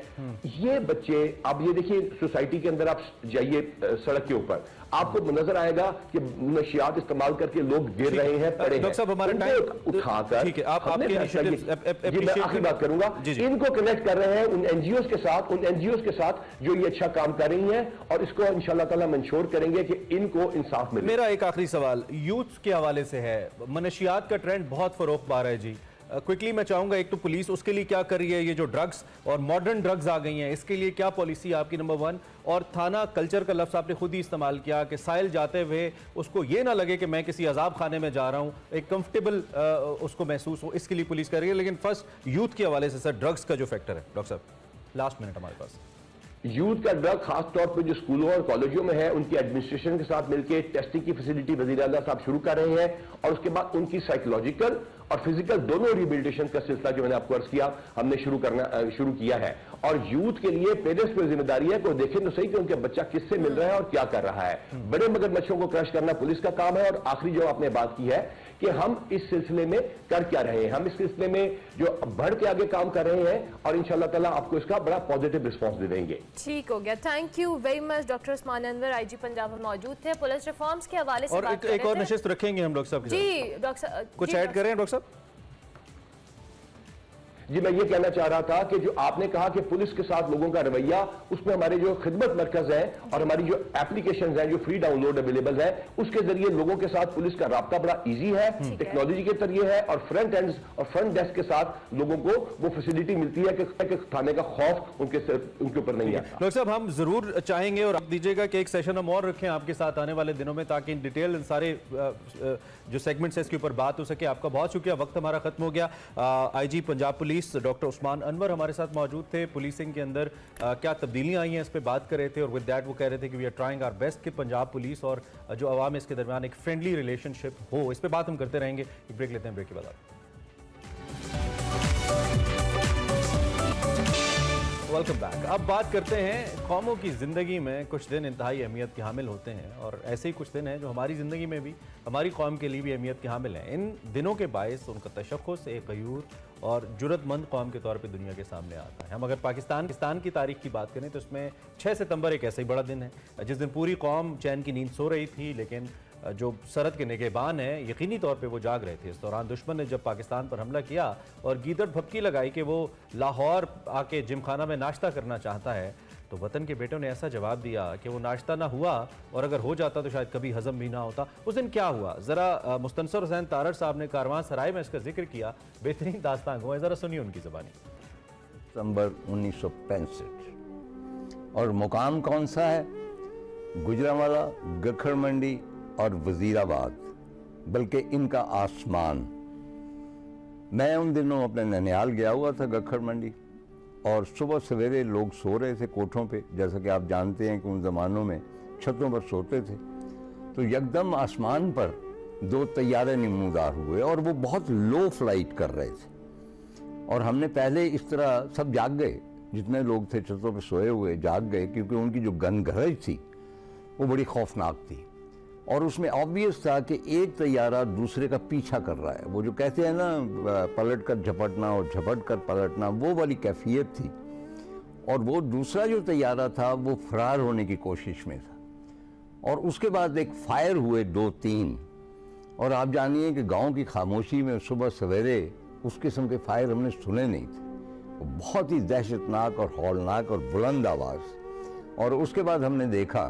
ये बच्चे, अब ये देखिए सोसाइटी के अंदर आप जाइए सड़क के ऊपर, आपको नजर आएगा कि नशियात इस्तेमाल करके लोग गिर रहे हैं, पड़े हैं। उठाकर ठीक है, मैं आखिरी बात करूंगा, इनको कनेक्ट कर रहे हैं उन एनजीओ के साथ, उन एनजीओ के साथ जो ये अच्छा काम कर रही हैं, और इसको इंशाल्लाह ताला मंशूर करेंगे कि इनको इंसाफ मिले। मेरा एक आखिरी सवाल यूथ के हवाले से है। मनशियात का ट्रेंड बहुत फरोख पा रहा है जी। क्विकली मैं चाहूंगा, एक तो पुलिस उसके लिए क्या कर रही है, ये जो ड्रग्स और मॉडर्न ड्रग्स आ गई हैं, इसके लिए क्या पॉलिसी आपकी नंबर 1, और थाना कल्चर का लफ्ज़ आपने खुद ही इस्तेमाल किया कि साइल जाते हुए उसको ये ना लगे कि मैं किसी अजाब खाने में जा रहा हूँ, एक कंफर्टेबल उसको महसूस हो, इसके लिए पुलिस कर रही है। लेकिन फर्स्ट यूथ के हवाले से सर, ड्रग्स का जो फैक्टर है, डॉक्टर साहब लास्ट मिनट हमारे पास। यूथ का ड्रग खास तौर पर जो स्कूलों और कॉलेजों में है, उनकी एडमिनिस्ट्रेशन के साथ मिलकर टेस्टिंग की फैसिलिटी वज़ीर आला साहब शुरू कर रहे हैं, और उसके बाद उनकी साइकोलॉजिकल और फिजिकल दोनों रिहेबिलिटेशन का सिलसिला जो मैंने आपको अर्ज किया हमने शुरू किया है। और यूथ के लिए पेरेंट्स पर जिम्मेदारी है कि देखें तो सही कि उनका बच्चा किससे मिल रहा है और क्या कर रहा है। बड़े मगरमच्छों को क्रश करना पुलिस का काम है। और आखिरी जो आपने बात की है कि हम इस सिलसिले में कर क्या रहे हैं, हम इस सिलसिले में जो बढ़ के आगे काम कर रहे हैं, और इंशाल्लाह ताला आपको इसका बड़ा पॉजिटिव रिस्पांस दे देंगे। ठीक हो गया, thank you very much. Doctor Usman Anwar, IG Punjab मौजूद थे। पुलिस रिफॉर्म्स के हवाले से और एक और नशिस्त रखेंगे हम डॉक्टर साहब जी। डॉक्टर साहब कुछ ऐड करें डॉक्टर साहब? जी, मैं ये कहना चाह रहा था कि जो आपने कहा कि पुलिस के साथ लोगों का रवैया, उसमें हमारे जो खिदमत मरकज है और हमारी जो एप्लीकेशंस हैं जो फ्री डाउनलोड अवेलेबल है, उसके जरिए लोगों के साथ पुलिस का राब्ता बड़ा इजी है, टेक्नोलॉजी के जरिए है, और फ्रंट एंड और फ्रंट डेस्क के साथ लोगों को वो फैसिलिटी मिलती है कि थाने का खौफ उनके ऊपर नहीं आता। डॉक्टर साहब, हम जरूर चाहेंगे और आप दीजिएगा कि एक सेशन हम और रखें आपके साथ आने वाले दिनों में, ताकि इन डिटेल इन सारे जो सेगमेंट्स है इसके ऊपर बात हो सके। आपका बहुत शुक्रिया, वक्त हमारा खत्म हो गया। IG Punjab police doctor Usman Anwar हमारे साथ मौजूद थे। पुलिसिंग के अंदर क्या तब्दीलियां आई हैं इस पे बात कर रहे थे, और विद दैट वो कह रहे थे कि we are trying our best कि पंजाब पुलिस और जो अवाम इसके दरमियान एक फ्रेंडली रिलेशनशिप हो। इस पे बात हम करते रहेंगे। एक ब्रेक लेते हैं, ब्रेक के बाद वेलकम बैक। अब बात करते हैं कौमों की ज़िंदगी में कुछ दिन इंतहाई अहमियत के हामिल होते हैं, और ऐसे ही कुछ दिन हैं जो हमारी ज़िंदगी में भी हमारी कौम के लिए भी अहमियत के हामिल हैं। इन दिनों के बायस उनका तशख़्ख़ुस एक गयूर और जुर्रतमंद कौम के तौर पे दुनिया के सामने आता है। हम अगर पाकिस्तान की तारीख की बात करें तो इसमें 6 सितंबर एक ऐसा ही बड़ा दिन है जिस दिन पूरी कौम चैन की नींद सो रही थी, लेकिन जो सरहद के निगहबान हैं यकीनी तौर पे वो जाग रहे थे। इस दौरान दुश्मन ने जब पाकिस्तान पर हमला किया और गीदड़ भपकी लगाई कि वो लाहौर आके जिमखाना में नाश्ता करना चाहता है, तो वतन के बेटों ने ऐसा जवाब दिया कि वो नाश्ता ना हुआ, और अगर हो जाता तो शायद कभी हजम भी ना होता। उस दिन क्या हुआ, ज़रा मुस्तनसर हुसैन तारड़ साहब ने कारवां सराय में इसका जिक्र किया। बेहतरीन दास्तान हुआ है, ज़रा सुनिए उनकी ज़बानी। दिसंबर 1965, और मुकाम कौन सा है? गुजरांवाला, गखर मंडी और वजीराबाद, बल्कि इनका आसमान। मैं उन दिनों अपने ननिहाल गया हुआ था गखर मंडी, और सुबह सवेरे लोग सो रहे थे कोठों पे, जैसा कि आप जानते हैं कि उन ज़मानों में छतों पर सोते थे। तो यकदम आसमान पर 2 तैयारे नमूदार हुए और वो बहुत लो फ्लाइट कर रहे थे। और हमने पहले इस तरह सब जाग गए, जितने लोग थे छतों पे सोए हुए जाग गए, क्योंकि उनकी जो गन गरज थी वो बड़ी खौफनाक थी। और उसमें ऑब्वियस था कि एक तैयारा दूसरे का पीछा कर रहा है। वो जो कहते हैं ना पलट कर झपटना और झपट कर पलटना, वो वाली कैफियत थी। और वो दूसरा जो तैयारा था वो फरार होने की कोशिश में था। और उसके बाद एक फायर हुए 2-3, और आप जानिए कि गांव की खामोशी में सुबह सवेरे उस किस्म के फायर हमने सुने नहीं थे। वो बहुत ही दहशतनाक और हौलनाक और बुलंद आवाज़। और उसके बाद हमने देखा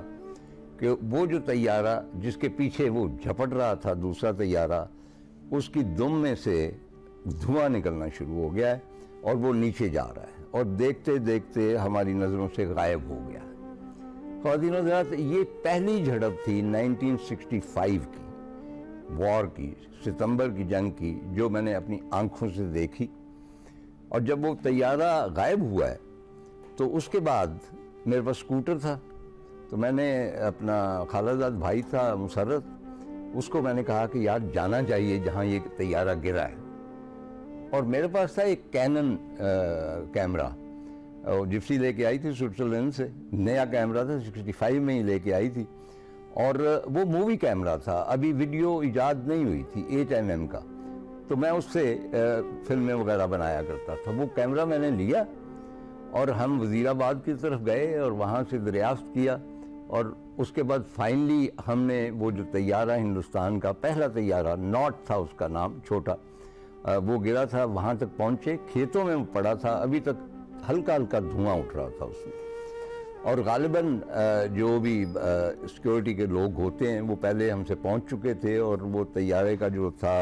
कि वो जो तैयारा जिसके पीछे वो झपट रहा था दूसरा तैयारा, उसकी दुम में से धुआं निकलना शुरू हो गया है और वो नीचे जा रहा है और देखते देखते हमारी नज़रों से गायब हो गया। ख़वातीन और हज़रात, ये पहली झड़प थी 1965 की, वॉर की, सितंबर की जंग की, जो मैंने अपनी आंखों से देखी। और जब वो तैयारा गायब हुआ है तो उसके बाद मेरे पास स्कूटर था, तो मैंने अपना खालाजाद भाई था मुसर्रत, उसको मैंने कहा कि यार जाना चाहिए जहाँ ये तैयारा गिरा है। और मेरे पास था एक कैनन कैमरा, और जिप्सी लेके आई थी स्विट्ज़रलैंड से, नया कैमरा था, 65 में ही लेके आई थी। और वो मूवी कैमरा था, अभी वीडियो इजाद नहीं हुई थी 8mm का, तो मैं उससे फिल्में वगैरह बनाया करता था। वो कैमरा मैंने लिया और हम वज़ीराबाद की तरफ गए और वहाँ से दरियाफ्त किया। और उसके बाद फाइनली हमने वो जो तैयारा हिंदुस्तान का पहला तैयारा, नॉट था उसका नाम, छोटा, वो गिरा था, वहाँ तक पहुँचे, खेतों में पड़ा था, अभी तक हल्का हल्का धुआं उठ रहा था उसमें। और गालिबन जो भी सिक्योरिटी के लोग होते हैं वो पहले हमसे पहुँच चुके थे और वो तैयारे का जो था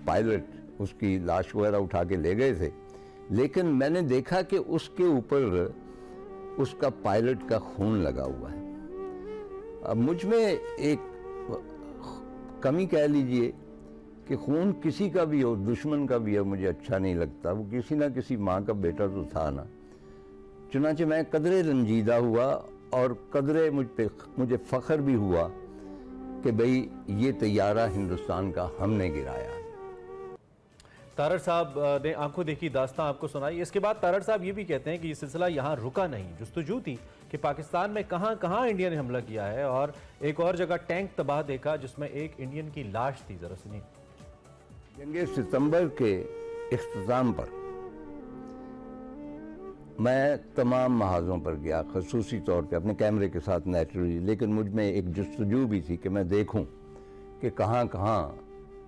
पायलट, उसकी लाश वगैरह उठा के ले गए थे। लेकिन मैंने देखा कि उसके ऊपर उसका पायलट का खून लगा हुआ है। अब मुझ में एक कमी कह लीजिए कि खून किसी का भी हो, दुश्मन का भी हो, मुझे अच्छा नहीं लगता। वो किसी ना किसी माँ का बेटा तो था ना। चुनांचे मैं कदरे रंजीदा हुआ और कदरे मुझे फ़ख्र भी हुआ कि भाई ये तैयारा हिंदुस्तान का हमने गिराया। तारड़ साहब ने आंखों देखी दास्तां आपको सुनाई। इसके बाद तारड़ साहब ये भी कहते हैं कि ये सिलसिला यहाँ रुका नहीं, जुस्तजू थी कि पाकिस्तान में कहाँ कहाँ इंडिया ने हमला किया है, और एक और जगह टैंक तबाह देखा जिसमें एक इंडियन की लाश थी। जरा सुनिए। जंगे सितंबर के इख्तिताम पर मैं तमाम महाजों पर गया, खसूसी तौर पे अपने कैमरे के साथ नेचुरली, लेकिन मुझ में एक जुस्तजू भी थी कि मैं देखूं कि कहाँ कहाँ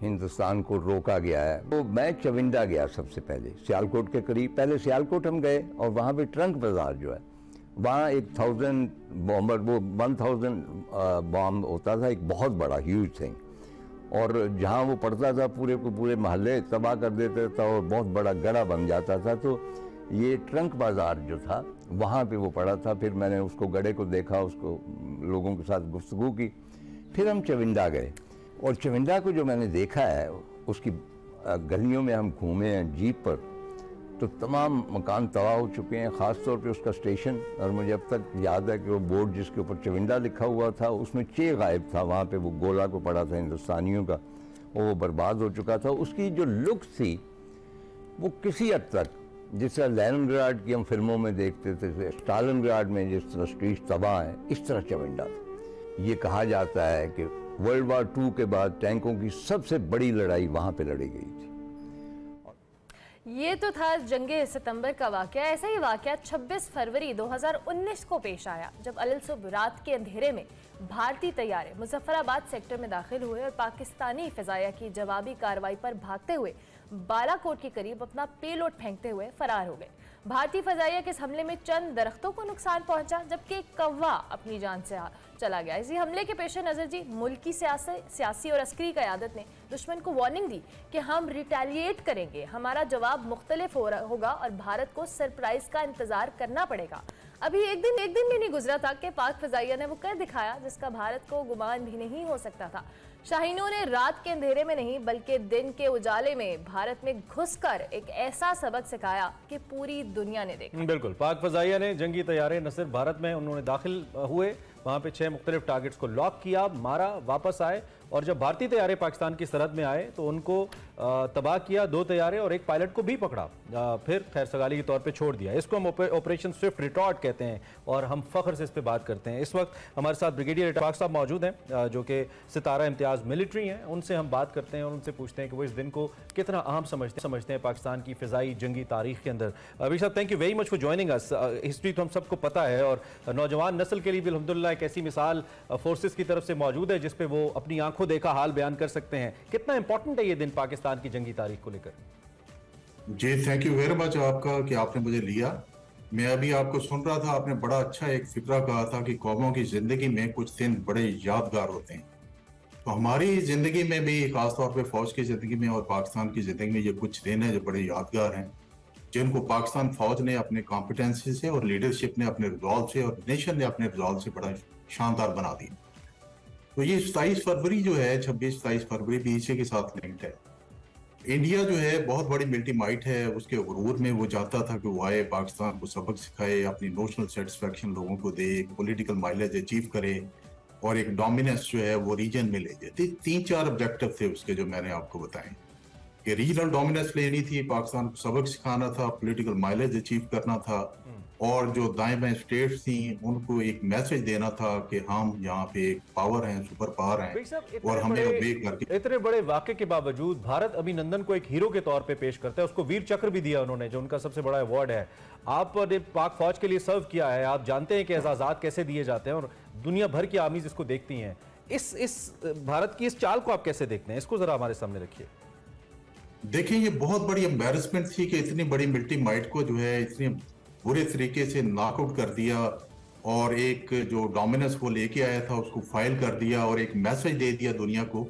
हिंदुस्तान को रोका गया है। तो मैं चविंडा गया सबसे पहले, सियालकोट के करीब। पहले सियालकोट हम गए और वहाँ पे ट्रंक बाज़ार जो है, वहाँ 1000 बॉम्बर, वो 1000 बॉम्ब होता था, एक बहुत बड़ा ह्यूज थिंग, और जहाँ वो पड़ता था पूरे को पूरे महल्ले तबाह कर देता था और बहुत बड़ा गड़ा बन जाता था। तो ये ट्रंक बाज़ार जो था वहाँ पे वो पड़ा था। फिर मैंने उसको गड़े को देखा, उसको लोगों के साथ गुफ्तगू की। फिर हम चविंडा गए और चविंडा को जो मैंने देखा है, उसकी गलियों में हम घूमे हैं जीप पर, तो तमाम मकान तबाह हो चुके हैं, ख़ास तौर पे उसका स्टेशन। और मुझे अब तक याद है कि वो बोर्ड जिसके ऊपर चविंडा लिखा हुआ था, उसमें चे गायब था, वहाँ पे वो गोला को पड़ा था हिंदुस्तानियों का, वो बर्बाद हो चुका था। उसकी जो लुक थी वो किसी हद तक जिस तरह लेनिनग्राड की हम फिल्मों में देखते थे, स्टालिनग्राड में जिस तरह स्ट्रीट तबाह है, इस तरह चविंडा था। ये कहा जाता है कि वर्ल्ड वार 2 के बाद टैंकों की सबसे बड़ी लड़ाई वहाँ पे लड़ी गई थी। ये तो था जंगे सितंबर का वाकया। ऐसा ही वाकया 26 फरवरी 2019 को पेश आया, जब अलसुब रात के अंधेरे में भारतीय तैयारे मुजफ्फराबाद सेक्टर में दाखिल हुए और पाकिस्तानी फिजाया की जवाबी कार्रवाई पर भागते हुए बालाकोट के करीब अपना पेलोड फेंकते हुए फरार हो गए। भारतीय फजाइया के इस हमले में चंद दरख्तों को नुकसान पहुंचा, जबकि एक कौवा अपनी जान से चला गया। इसी हमले के पेश नज़र जी मुल्की सियासी और अस्करी क़यादत ने दुश्मन को वार्निंग दी कि हम रिटेलिएट करेंगे, हमारा जवाब मुख्तलिफ होगा और भारत को सरप्राइज का इंतजार करना पड़ेगा। अभी एक दिन भी नहीं गुजरा था कि पाक फजाइया ने वो कर दिखाया जिसका भारत को गुमान भी नहीं हो सकता था। शाहीनों ने रात के अंधेरे में नहीं बल्कि दिन के उजाले में भारत में घुसकर एक ऐसा सबक सिखाया कि पूरी दुनिया ने देखा। बिल्कुल, पाक फजाइया ने जंगी तैयारे न सिर्फ भारत में उन्होंने दाखिल हुए वहाँ पे 6 मुख्तलिफ टारगेट्स को लॉक किया, मारा, वापस आए और जब भारतीय तैयारे पाकिस्तान की सरहद में आए तो उनको तबाह किया, 2 तैयारे और एक पायलट को भी पकड़ा, फिर खैर सगाली के तौर पे छोड़ दिया। इसको हम ऑपरेशन स्विफ्ट रिटॉर्ट कहते हैं और हम फख्र से इस पर बात करते हैं। इस वक्त हमारे साथ ब्रिगेडियर इटफाक साहब मौजूद हैं जो कि सितारा इम्तियाज़ मिलिट्री हैं। उनसे हम बात करते हैं और उनसे पूछते हैं कि वो इस दिन को कितना अहम समझते हैं पाकिस्तान की फ़िज़ाई जंगी तारीख के अंदर। अभी साहब, thank you very much for joining us. History तो हम सबको पता है और नौजवान नस्ल के लिए भी अल्हम्दुलिल्लाह एक ऐसी मिसाल फोर्सेस की तरफ से मौजूद है जिस पे वो अपनी आंखों देखा हाल बयान कर सकते हैं। कितना इंपॉर्टेंट है ये दिन पाकिस्तान की जंगी तारीख को लेकर? जी थैंक यू वेरी मच आपका कि आपने मुझे लिया। मैं अभी आपको सुन रहा था, आपने बड़ा अच्छा एक फिक्रा कहा था कि कौमों की जिंदगी में कुछ दिन बड़े यादगार होते हैं। तो हमारी जिंदगी में भी, खासतौर पे फौज की जिंदगी में और पाकिस्तान की जिंदगी में, ये कुछ दिन है जो बड़े यादगार हैं, जिनको पाकिस्तान फौज ने अपने कॉम्पिटेंसी से और लीडरशिप ने अपने रिजॉल्व से और नेशन ने अपने रिजॉल्व से बड़ा शानदार बना दिया। तो ये 27 फरवरी जो है, 26-27 फरवरी भी इसी के साथ लिंक्ड है। इंडिया जो है बहुत बड़ी मिलिट्री माइट है, उसके गुरूर में वो चाहता था कि वो आए, पाकिस्तान को सबक सिखाए, अपनी नोशनल सेटिस्फेक्शन लोगों को दे, पॉलिटिकल माइलेज अचीव करे और एक डोमिनेंस जो है वो रीजन में ले जाए। 3-4 ऑब्जेक्टिव थे उसके जो मैंने आपको बताए कि रीजनल डोमिनेंस लेनी थी, पाकिस्तान को सबक सिखाना था, पॉलिटिकल माइलेज अचीव करना था और जो दाएं बाएं स्टेट्स थी उनको एक मैसेज देना था कि हम यहाँ पे एक पावर हैं, सुपर पावर हैं और हमें ओबे करके। इतने बड़े वाक़े के बावजूद भारत अभिनंदन को एक हीरो के तौर पे पेश करता है, उसको वीर चक्र भी दिया उन्होंने जो उनका सबसे बड़ा अवार्ड है। आपने पाक फौज के लिए सर्व किया है, आप जानते हैं कि एजाज़ात कैसे दिए जाते हैं और दुनिया भर की आर्मीज इसको देखती हैं। इस भारत की इस चाल को आप कैसे देखते हैं? इसको जरा हमारे सामने रखिए। देखिए, ये बहुत बड़ी एम्बेरसमेंट थी कि इतनी बड़ी मिलिट्री माइट को जो है इतने बुरे तरीके से नॉकआउट कर दिया और एक जो डोमिनेंस वो लेके आया था उसको फाइल कर दिया और एक मैसेज दे दिया दुनिया को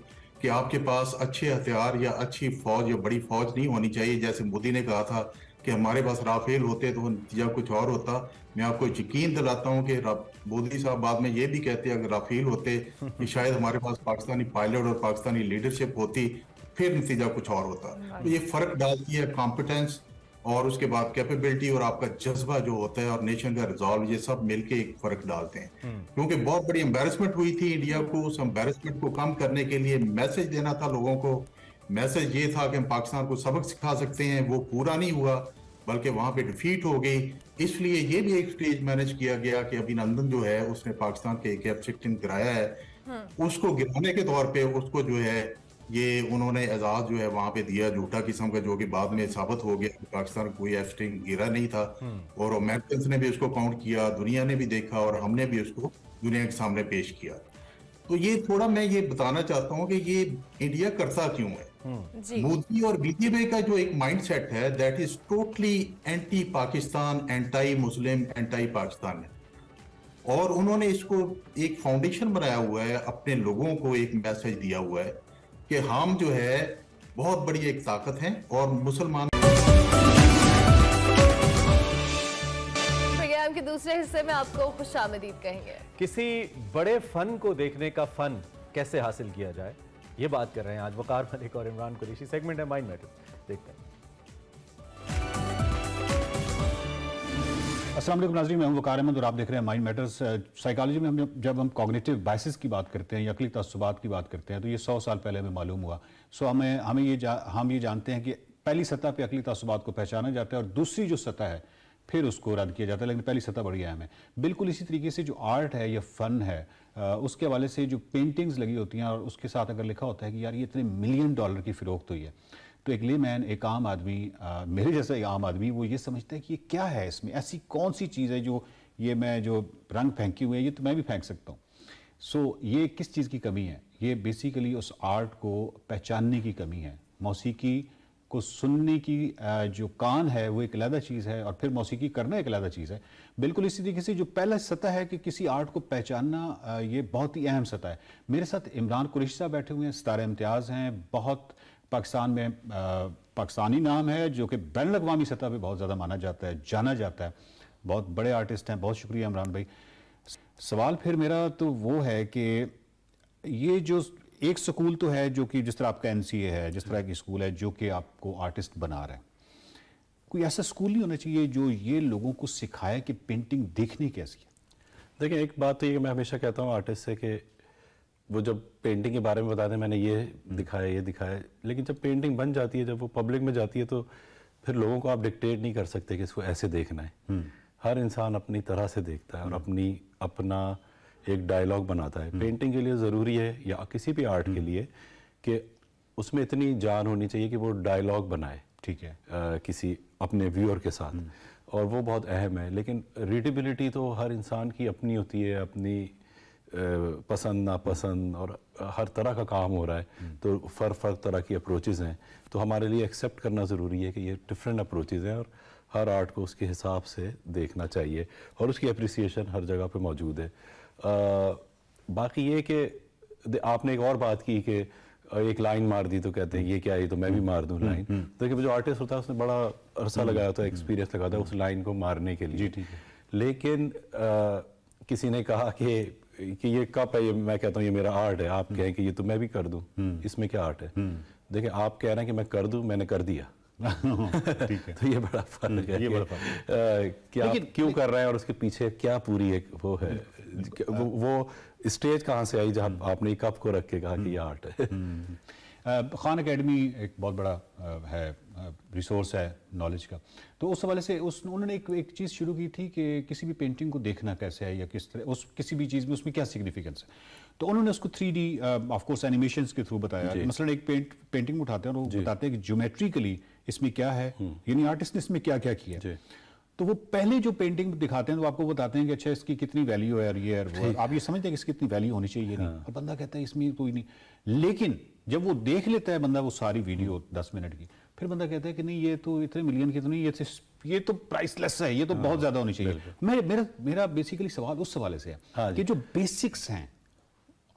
कि आपके पास अच्छे हथियार या अच्छी फौज या बड़ी फौज नहीं होनी चाहिए। जैसे मोदी ने कहा था कि हमारे पास राफेल होते तो नतीजा कुछ और होता। मैं आपको यकीन दिलाता हूँ कि मोदी साहब बाद में ये भी कहते हैं अगर राफेल होते कि शायद हमारे पास पाकिस्तानी पायलट और पाकिस्तानी लीडरशिप होती, फिर नतीजा कुछ और होता। तो ये फर्क डालती है कॉम्पिटेंस और उसके बाद कैपेबिलिटी और आपका जज्बा जो होता है और नेशन का रिजॉल्व, ये सब मिलके एक फर्क डालते हैं। क्योंकि बहुत बड़ी एम्बेरसमेंट हुई थी इंडिया को, उस एम्बेरसमेंट को कम करने के लिए मैसेज देना था लोगों को। मैसेज ये था कि हम पाकिस्तान को सबक सिखा सकते हैं, वो पूरा नहीं हुआ बल्कि वहां पे डिफीट हो गई। इसलिए ये भी एक स्टेज मैनेज किया गया कि अभिनंदन जो है उसने पाकिस्तान के एक F-16 गिराया है, उसको गिराने के तौर पे उसको जो है ये उन्होंने एजाज जो है वहां पे दिया झूठा किस्म का, जो कि बाद में साबित हो गया कि पाकिस्तान कोई F-16 गिरा नहीं था और अमेरिकन ने भी उसको काउंट किया, दुनिया ने भी देखा और हमने भी उसको दुनिया के सामने पेश किया। तो ये थोड़ा मैं ये बताना चाहता हूँ कि ये इंडिया करता क्यों है। मोदी और बीजेपी का जो एक माइंडसेट है that is totally anti Pakistan, anti Muslim, anti Pakistan है और उन्होंने इसको एक फाउंडेशन बनाया हुआ है, अपने लोगों को एक मैसेज दिया हुआ है कि हम जो है बहुत बड़ी एक ताकत हैं और मुसलमान। प्रोग्राम के दूसरे हिस्से में आपको खुशामदीद कहेंगे। किसी बड़े फन को देखने का फन कैसे हासिल किया जाए, ये बात कर रहे हैं आज वकार मलिक और इमरान कुरैशी। सेगमेंट है माइंड मैटर्स, देखते हैं। अस्सलाम वालेकुम नाज़रीन, मैं हूं वकार अहमद और आप देख रहे हैं माइंड मैटर्स। साइकोलॉजी में जब हम कॉग्निटिव बायसेस की बात करते हैं या अक़ली तअस्सुबात की बात करते हैं तो ये 100 साल पहले हमें मालूम हुआ। सो हम ये जानते हैं कि पहली सतह पे अक़ली तअस्सुबात को पहचाना जाता है और दूसरी जो सतह है फिर उसको रद्द किया जाता है, लेकिन पहली सतह बड़ी अहम है। बिल्कुल इसी तरीके से जो आर्ट है या फ़न है उसके हवाले से जो पेंटिंग्स लगी होती हैं और उसके साथ अगर लिखा होता है कि यार ये इतने मिलियन डॉलर की फ़रोख्त हुई है, तो एक लेमैन, एक आम आदमी, मेरे जैसा एक आम आदमी, वो ये समझता है कि ये क्या है, इसमें ऐसी कौन सी चीज़ है जो ये मैं जो रंग फेंकी हुई है ये तो मैं भी फेंक सकता हूँ। सो ये किस चीज़ की कमी है? ये बेसिकली उस आर्ट को पहचानने की कमी है। मौसीकी को सुनने की जो कान है वो एक अलग चीज़ है और फिर मौसीकी करना एक अलग चीज़ है। बिल्कुल इसी तरीके से जो पहला सतह है कि किसी आर्ट को पहचानना, ये बहुत ही अहम सतह है। मेरे साथ इमरान कुरैशी साहब बैठे हुए हैं, सितारा इम्तियाज़ हैं, बहुत पाकिस्तान में पाकिस्तानी नाम है जो कि बैनुल-अक़वामी सतह पे बहुत ज़्यादा माना जाता है, जाना जाता है, बहुत बड़े आर्टिस्ट हैं। बहुत शुक्रिया इमरान भाई। सवाल फिर मेरा तो वो है कि ये जो एक स्कूल तो है जो कि जिस तरह आपका NCA है, जिस तरह की स्कूल है जो कि आपको आर्टिस्ट बना रहा है, कोई ऐसा स्कूल नहीं होना चाहिए जो ये लोगों को सिखाए कि पेंटिंग देखनी कैसी है? देखिए, एक बात तो ये कि मैं हमेशा कहता हूँ आर्टिस्ट से कि वो जब पेंटिंग के बारे में बताते हैं मैंने ये दिखाया, लेकिन जब पेंटिंग बन जाती है, जब वो पब्लिक में जाती है, तो फिर लोगों को आप डिक्टेट नहीं कर सकते कि इसको ऐसे देखना है। हर इंसान अपनी तरह से देखता है और अपना एक डायलॉग बनाता है। पेंटिंग के लिए ज़रूरी है या किसी भी आर्ट के लिए कि उसमें इतनी जान होनी चाहिए कि वो डायलॉग बनाए, ठीक है, किसी अपने व्यूअर के साथ, और वो बहुत अहम है। लेकिन रीडेबिलिटी तो हर इंसान की अपनी होती है, अपनी पसंद नापसंद, और हर तरह का काम हो रहा है, तो फ़र्क तरह की अप्रोचेज़ हैं, तो हमारे लिए एक्सेप्ट करना ज़रूरी है कि ये डिफरेंट अप्रोचेज़ हैं और हर आर्ट को उसके हिसाब से देखना चाहिए और उसकी अप्रिसिएशन हर जगह पे मौजूद है। बाकी ये कि आपने एक और बात की कि एक लाइन मार दी तो कहते हैं ये क्या है, तो मैं भी मार दूं लाइन। देखिए, जो आर्टिस्ट होता है उसने बड़ा अरसा लगाया होता है, एक्सपीरियंस लगाता है उस लाइन को मारने के लिए। जी, ठीक है। लेकिन किसी ने कहा कि ये कप है, ये मैं कहता हूँ ये मेरा आर्ट है, आप कहें कि ये तो मैं भी कर दूं, इसमें क्या आर्ट है? देखिए, आप कह रहे हैं कि मैं कर दूं, मैंने कर दिया। ठीक है। तो ये बड़ा फर्क है, ये बड़ा फर्क है कि आप क्यों कर रहे हैं और उसके पीछे क्या पूरी एक वो है, वो स्टेज कहाँ से आई जहाँ आपने कप को रख के कहा कि ये आर्ट है। खान एकेडमी एक बहुत बड़ा है रिसोर्स है नॉलेज का, तो उस हवाले से उन्होंने एक चीज़ शुरू की थी कि किसी भी पेंटिंग को देखना कैसे है या किस तरह उस किसी भी चीज़ में उसमें क्या सिग्निफिकेंस है, तो उन्होंने उसको 3D ऑफ कोर्स एनिमेशंस के थ्रू बताया। मसलन एक पेंटिंग उठाते हैं और वो बताते हैं कि ज्योमेट्रिकली इसमें क्या है, यानी आर्टिस्ट ने इसमें क्या क्या किया। तो वो पहले जो पेंटिंग दिखाते हैं तो आपको बताते हैं कि अच्छा इसकी कितनी वैल्यू है और ये है, आप ये समझते हैं कि इसकी कितनी वैल्यू होनी चाहिए, नहीं, और बंदा कहता है इसमें कोई नहीं। लेकिन जब वो देख लेता है बंदा वो सारी वीडियो 10 मिनट की, फिर बंदा कहता है कि नहीं ये तो इतने मिलियन की तो नहीं, ये तो प्राइसलेस है, ये तो बहुत ज़्यादा होनी चाहिए। मेरा बेसिकली सवाल उस सवाल से है कि जो बेसिक्स हैं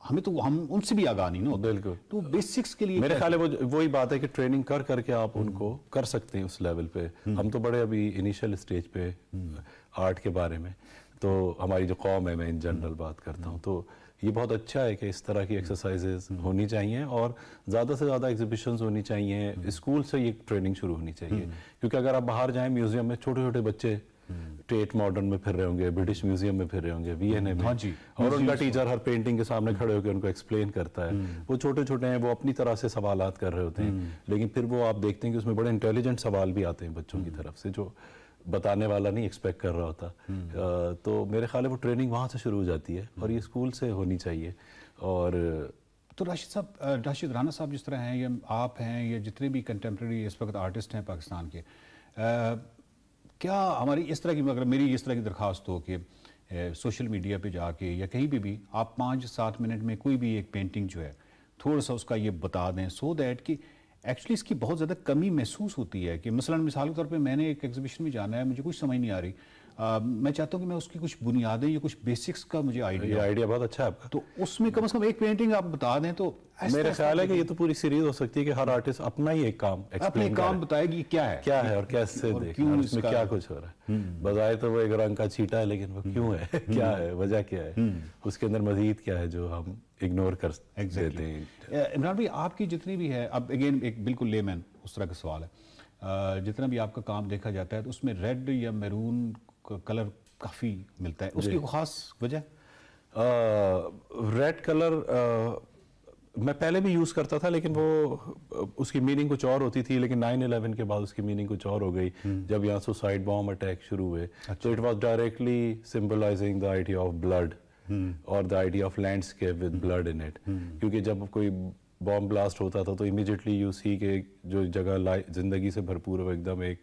हम उनसे भी आगाह नहीं ना। बिल्कुल। तो बेसिक्स के लिए मेरे ख्याल है वही बात है कि ट्रेनिंग करके आप उनको कर सकते हैं उस लेवल पे। हम तो बड़े अभी इनिशियल स्टेज पे आर्ट के बारे में, तो हमारी जो कौम है, मैं इन जनरल बात करता हूँ, तो ये बहुत अच्छा है कि इस तरह की एक्सरसाइजेज होनी चाहिए और ज़्यादा से ज़्यादा एग्जीबिशंस होनी चाहिए। स्कूल से ये ट्रेनिंग शुरू होनी चाहिए, क्योंकि अगर आप बाहर जाएं म्यूजियम में, छोटे छोटे बच्चे टेट मॉडर्न में फिर रहे होंगे, ब्रिटिश म्यूजियम में फिर रहे होंगे, वीएनए में, और उनका टीचर हर पेंटिंग के सामने खड़े होकर उनको एक्सप्लेन करता है। वो छोटे छोटे हैं, वो अपनी तरह से सवालात कर रहे होते हैं, लेकिन फिर वो आप देखते हैं कि उसमें बड़े इंटेलिजेंट सवाल भी आते हैं बच्चों की तरफ से, जो बताने वाला नहीं एक्सपेक्ट कर रहा होता। तो मेरे ख्याल है वो ट्रेनिंग वहाँ से शुरू हो जाती है और ये स्कूल से होनी चाहिए। और तो राशिद राना साहब जिस तरह हैं, या आप हैं, या जितने भी कंटेम्प्रेरी इस वक्त आर्टिस्ट हैं पाकिस्तान के, क्या हमारी इस तरह की, अगर मेरी इस तरह की दरख्वास्त हो कि सोशल मीडिया पे जाके या कहीं भी आप 5-7 मिनट में कोई भी एक पेंटिंग जो है थोड़ा सा उसका ये बता दें, सो दैट कि एक्चुअली इसकी बहुत ज़्यादा कमी महसूस होती है। कि मसलन मिसाल के तौर पे मैंने एक एग्जीबिशन में जाना है, मुझे कुछ समझ नहीं आ रही, मैं चाहता हूँ कि मैं उसकी कुछ बुनियादें या कुछ बेसिक्स का मुझे आइडिया बहुत अच्छा है आपका, तो उसमें कम से कम एक पेंटिंग आप बता दें तो मेरा ख्याल है कि ये तो पूरी सीरीज हो सकती है कि हर आर्टिस्ट अपना ही एक काम अपने काम बताएगी क्या है और कैसे देखना है, उसमें क्या कुछ हो रहा है। बजाय तो वो एक रंग का छींटा है, लेकिन वो क्यों है, क्या है, वजह क्या है, उसके अंदर मजीद क्या है जो हम इग्नोर कर देते हैं। इमरान भाई, आपकी जितनी भी है, अब अगेन एक बिल्कुल लेमैन उस तरह का सवाल है, जितना भी आपका काम देखा जाता है तो उसमें रेड या मैरून कलर काफ़ी मिलता है, उसकी कोई खास वजह? रेड कलर मैं पहले भी यूज़ करता था, लेकिन वो उसकी मीनिंग कुछ और होती थी, लेकिन 9/11 के बाद उसकी मीनिंग कुछ और हो गई। जब यहाँ सुसाइड बॉम्ब अटैक शुरू हुए, तो it was directly symbolizing the idea of blood और the idea of landscape with blood in it. क्योंकि जब कोई बॉम्ब ब्लास्ट होता था तो इमीडिएटली यू सी के जो जगह ज़िंदगी से भरपूर है, एकदम एक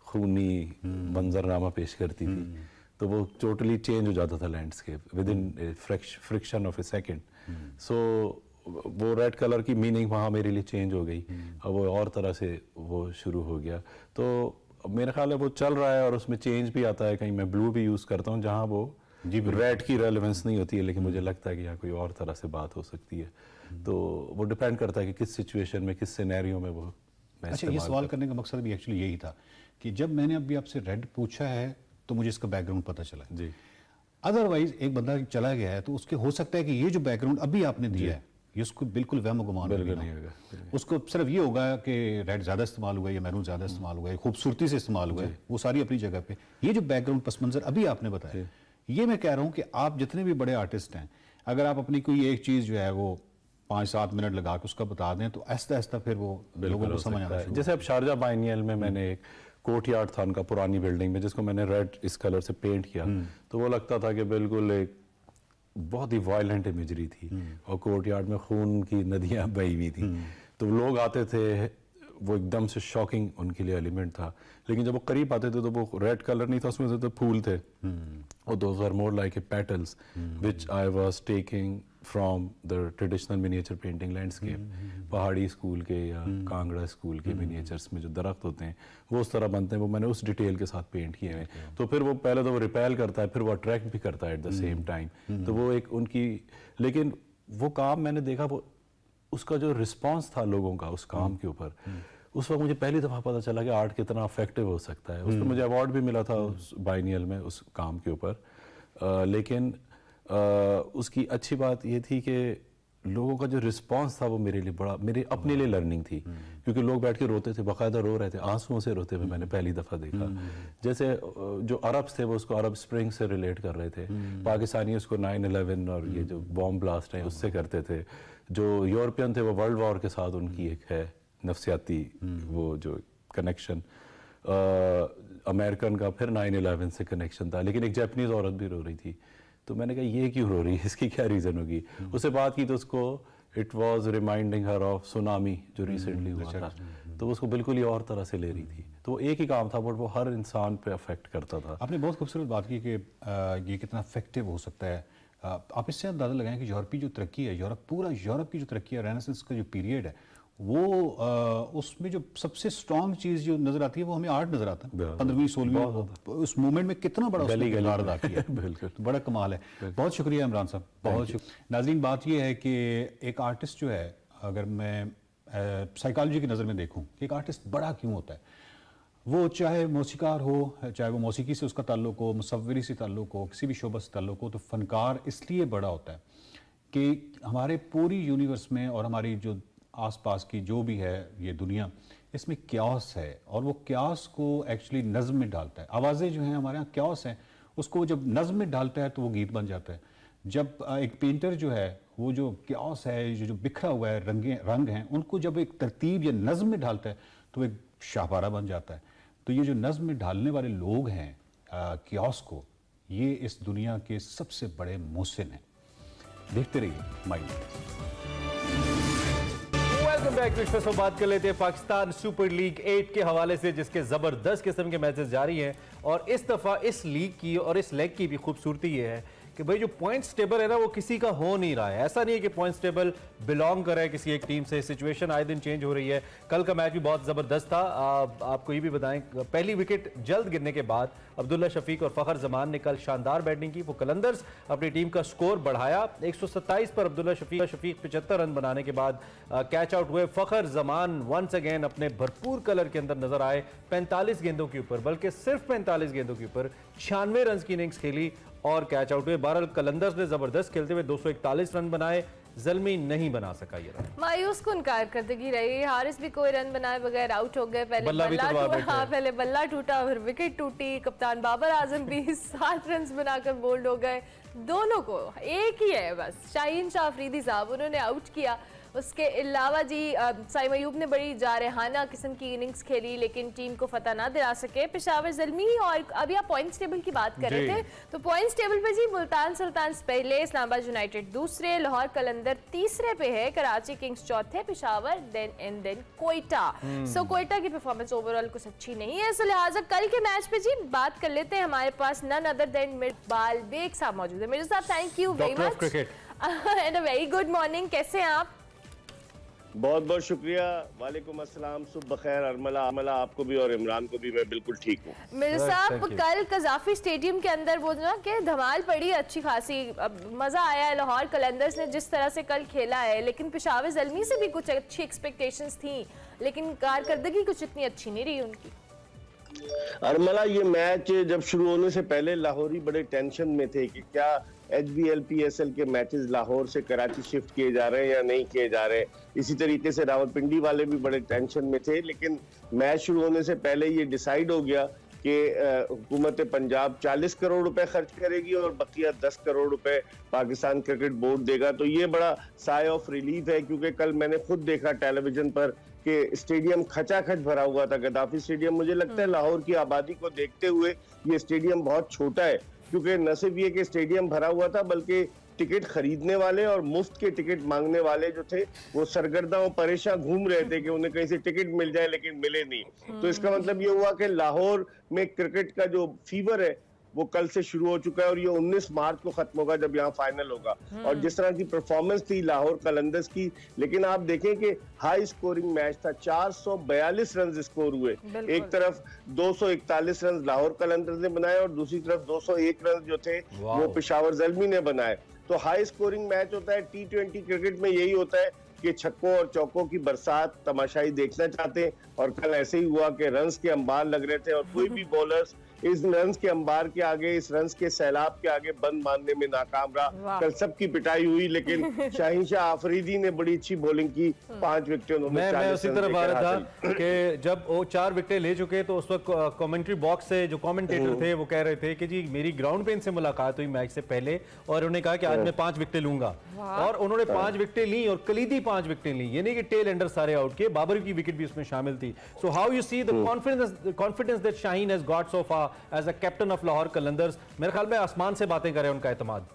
खूनी मंजरनामा पेश करती थी, तो वो टोटली चेंज हो जाता था landscape within friction of a second. So वो रेड कलर की मीनिंग वहाँ मेरे लिए चेंज हो गई और वो और तरह से वो शुरू हो गया। तो मेरा ख्याल है वो चल रहा है और उसमें चेंज भी आता है। कहीं मैं ब्लू भी यूज़ करता हूँ जहाँ वो रेड की रेलेवेंस नहीं होती है, लेकिन मुझे लगता है कि यहाँ कोई और तरह से बात हो सकती है। तो वो डिपेंड करता है कि किस सिचुएशन में, किस सिनेरियो में वो। अच्छा, ये सवाल करने का मकसद भी एक्चुअली यही था कि जब मैंने अभी आपसे रेड पूछा है तो मुझे इसका बैकग्राउंड पता चला जी। अदरवाइज एक बंदा चला गया है तो उसके हो सकता है कि ये जो बैकग्राउंड अभी आपने दिया है ये उसको बिल्कुल वहम गुमान नहीं होगा। उसको सिर्फ ये होगा कि रेड ज़्यादा इस्तेमाल हुआ है या मैरून ज़्यादा इस्तेमाल हुआ है, खूबसूरती से इस्तेमाल हुआ है, वो सारी अपनी जगह पे। ये जो बैकग्राउंड पस मंज़र अभी आपने बताया, ये मैं कह रहा हूँ कि आप जितने भी बड़े आर्टिस्ट हैं, अगर आप अपनी कोई एक चीज़ जो है वो 5-7 मिनट लगा के उसका बता दें तो आहिस्ता आहिस्ता फिर वो लोगों को समझ आना शुरू। जैसे अब शारजा बाइनियल में मैंने एक कोर्टयार्ड था उनका पुरानी बिल्डिंग में, जिसको मैंने रेड इस कलर से पेंट किया, तो वो लगता था कि बिल्कुल एक बहुत ही वायलेंट इमेजरी थी और कोर्टयार्ड में खून की नदियां बही हुई थी। तो लोग आते थे, वो एकदम से शॉकिंग उनके लिए एलिमेंट था, लेकिन जब वो करीब आते थे तो वो रेड कलर नहीं था, उसमें से तो फूल थे और those are more like a petals which I was taking from the traditional miniature painting landscape. Pahari school के या कांगड़ा स्कूल के मिनिएचर्स में जो दरख्त होते हैं वो उस तरह बनते हैं, वो मैंने उस डिटेल के साथ पेंट किए हैं। तो फिर वो पहले तो वो रिपेल करता है, फिर वो अट्रैक्ट भी करता है एट द सेम टाइम। तो वो एक उनकी, लेकिन वो काम मैंने देखा, वो उसका जो रिस्पॉन्स था लोगों का उस काम के ऊपर, उस वक्त मुझे पहली दफ़ा पता चला कि आर्ट कितना इफेक्टिव हो सकता है। उस पर मुझे अवार्ड भी मिला था उस बाइनियल में उस काम के ऊपर। लेकिन उसकी अच्छी बात ये थी कि लोगों का जो रिस्पांस था वो मेरे लिए बड़ा, मेरे अपने लिए लर्निंग थी, क्योंकि लोग बैठ के रोते थे, बाकायदा रो रहे थे, आंसुओं से रोते हुए मैंने पहली दफ़ा देखा। जैसे जो अरब्स थे वो उसको अरब स्प्रिंग से रिलेट कर रहे थे, पाकिस्तानी उसको 9/11 और ये जो बॉम्ब ब्लास्ट हैं उससे करते थे, जो यूरोपियन थे वो वर्ल्ड वॉर के साथ उनकी एक है नफसियाती वो जो कनेक्शन, अमेरिकन का फिर 9/11 से कनेक्शन था, लेकिन एक जापानीज़ औरत भी रो रही थी। तो मैंने कहा ये क्यों रो रही है, इसकी क्या रीज़न होगी। उससे बात की तो उसको it was reminding her of tsunami जो रिसेंटली हुआ था, तो उसको बिल्कुल ही और तरह से ले रही थी। तो एक ही काम था बट वो हर इंसान पे अफेक्ट करता था। आपने बहुत खूबसूरत बात की कि ये कितना इफेक्टिव हो सकता है। आप इससे अंदाज़ा लगाएं कि यूरोप की जो तरक्की है, पूरा यूरोप की जो तरक्की है, रेनेसेंस का जो पीरियड है, वो उसमें जो सबसे स्ट्रॉन्ग चीज़ जो नज़र आती है वो हमें आर्ट नज़र आता है। 15वीं 16वीं उस मूवमेंट में कितना बड़ा उसने किरदार अदा किया बिल्कुल बड़ा कमाल है। बहुत शुक्रिया इमरान साहब, बहुत शुक्रिया। नाज़रीन, बात ये है कि एक आर्टिस्ट जो है, अगर मैं साइकोलॉजी की नज़र में देखूँ कि एक आर्टिस्ट बड़ा क्यों होता है, वो चाहे मौसीकार हो, चाहे वो मौसीकी से उसका ताल्लुक हो, मुसव्विरी से ताल्लुक हो, किसी भी शोबा से ताल्लुक हो, तो फ़नकार इसलिए बड़ा होता है कि हमारे पूरी यूनिवर्स में और हमारी जो आसपास की जो भी है ये दुनिया, इसमें क्यास है और वो क्यास को एक्चुअली नज़्म में डालता है। आवाज़ें जो हैं हमारे यहाँ क्यास हैं, उसको जब नज़्म में डालता है तो वो गीत बन जाता है। जब एक पेंटर जो है वो जो क्यास है, जो बिखरा हुआ है रंग हैं, उनको जब एक तरतीब या नज़्म में डालता है तो एक शाहपारा बन जाता है। तो ये जो नज़्म में डालने वाले लोग हैं क्यास को, ये इस दुनिया के सबसे बड़े मोहसिन हैं। देखते रहिए माइंड। Welcome back. इस पर बात कर लेते हैं पाकिस्तान सुपर लीग 8 के हवाले से, जिसके जबरदस्त किस्म के मैचेस जारी हैं। और इस दफा इस लीग की और इस लेग की भी खूबसूरती ये है कि भाई जो पॉइंट्स टेबल है ना वो किसी का हो नहीं रहा है। ऐसा नहीं है कि पॉइंट्स टेबल बिलोंग कर रहा है किसी एक टीम से। सिचुएशन आए दिन चेंज हो रही है। कल का मैच भी बहुत ज़बरदस्त था। आपको ये भी बताएं, पहली विकेट जल्द गिरने के बाद अब्दुल्ला शफीक और फ़खर जमान ने कल शानदार बैटिंग की। वो कलंदर्स अपनी टीम का स्कोर बढ़ाया 127 पर। अब्दुल्ला शफीक 75 रन बनाने के बाद कैच आउट हुए। फ़खर जमान वंस अगेन अपने भरपूर कलर के अंदर नजर आए। 45 गेंदों के ऊपर, बल्कि सिर्फ 45 गेंदों के ऊपर 96 रन की इनिंग्स खेली और कैच आउट हुए। बहरहाल कलंदर्स ने जबरदस्त खेलते हुए 241 रन बनाए। ज़ल्मी नहीं बना सका ये रन। मायूस कुन कारकर्दगी रही। हारिस भी कोई रन बनाए बगैर आउट हो गए। पहले बल्ला टूटा, फिर विकेट टूटी। कप्तान बाबर आजम भी 7 रन बनाकर बोल्ड हो गए। दोनों को एक ही है बस, शाहीन शाह अफरीदी साहब, उन्होंने आउट किया। उसके अलावा जी साइम अयूब ने बड़ी जारहाना किस्म की इनिंग्स खेली, लेकिन टीम को फतह ना दिला सके पेशावर ज़ल्मी। और अभी आप पॉइंट्स टेबल की बात कर रहे थे, तो पॉइंट्स टेबल पे जी मुल्तान सुल्तान्स पहले, इस्लामाबाद यूनाइटेड दूसरे, लाहौर कलंदर तीसरे पे है, कराची किंग्स चौथे, पेशावर देन कोयटा। सो कोयटा की परफॉर्मेंस ओवरऑल कुछ अच्छी नहीं है। सो लिहाजा कल के मैच पे जी बात कर लेते हैं। हमारे पास none other than Mirza Baig साहब मौजूद है। मिर्ज़ा साहब, thank you very much and a very good morning. कैसे हैं आप? बहुत बहुत शुक्रिया। वालेकुम अस्सलाम, सुबह खैर। अरमला आपको भी और इमरान को भी। मैं बिल्कुल ठीक हूँ। मिर्ज़ा साहब, कल कज़ाफी स्टेडियम के अंदर वो ना कि धमाल पड़ी अच्छी खासी, मज़ा आया है। लाहौर कलंदर्स ने जिस तरह से कल खेला है, लेकिन पेशावर ज़ल्मी से भी कुछ अच्छी एक्सपेक्टेशंस थी, लेकिन कारकर्दगी कुछ इतनी अच्छी नहीं रही उनकी। अरमला, ये मैच जब शुरू होने से पहले लाहौरी बड़े टेंशन में थे कि क्या HBL PSL के मैचेस लाहौर से कराची शिफ्ट किए जा रहे हैं या नहीं किए जा रहे। इसी तरीके से रावलपिंडी वाले भी बड़े टेंशन में थे, लेकिन मैच शुरू होने से पहले ये डिसाइड हो गया कि हुकूमत पंजाब 40 करोड़ रुपए खर्च करेगी और बकिया 10 करोड़ रुपए पाकिस्तान क्रिकेट बोर्ड देगा। तो ये बड़ा साय ऑफ रिलीफ है, क्योंकि कल मैंने खुद देखा टेलीविजन पर कि स्टेडियम खचाखच भरा हुआ था, गद्दाफी स्टेडियम। मुझे लगता है लाहौर की आबादी को देखते हुए ये स्टेडियम बहुत छोटा है, क्योंकि न सिर्फ ये कि स्टेडियम भरा हुआ था बल्कि टिकट खरीदने वाले और मुफ्त के टिकट मांगने वाले जो थे वो सरगर्दा और परेशान घूम रहे थे कि उन्हें कहीं से टिकट मिल जाए, लेकिन मिले नहीं। तो इसका मतलब ये हुआ कि लाहौर में क्रिकेट का जो फीवर है वो कल से शुरू हो चुका है और ये 19 मार्च को खत्म होगा जब यहाँ फाइनल होगा। और जिस तरह की परफॉर्मेंस थी लाहौर कलंदर्स की, लेकिन आप देखें कि हाई स्कोरिंग मैच था, 442 रन स्कोर हुए। एक तरफ 241 रन लाहौर कलंदर्स ने बनाए और दूसरी तरफ 201 रन जो थे वो पेशावर ज़ल्मी ने बनाए। तो हाई स्कोरिंग मैच होता है, T20 क्रिकेट में यही होता है कि छक्कों और चौकों की बरसात तमाशाई देखना चाहते हैं, और कल ऐसे ही हुआ कि रन्स के अंबार लग रहे थे और कोई भी बॉलर्स इस रन्स के अंबार के आगे, इस रन्स के सैलाब के आगे बंद मारने में नाकाम रहा। कल सबकी पिटाई हुई, लेकिन शाहीन शाह आफरीदी ने बड़ी अच्छी बॉलिंग की, 5 विकेट उन्होंने। मैं उसी तरफ आ रहा था कि जब वो 4 विकेट ले चुके तो उस वक्त कमेंट्री बॉक्स से जो कमेंटेटर थे वो कह रहे थे कि जी मेरी ग्राउंड पे इनसे मुलाकात हुई मैच से पहले और उन्होंने कहा कि आज मैं 5 विकेटें लूंगा, और उन्होंने 5 विकेटें ली और कलीदी 5 विकेटें ली, यानी कि टेल एंडर सारे आउट किए, बाबर की विकेट भी उसमें शामिल थी। So how you see the confidence that Shaheen has got so far as a captain of Lahore Qalandars? मेरे ख्याल में आसमान से बातें करें उनका एतमाद।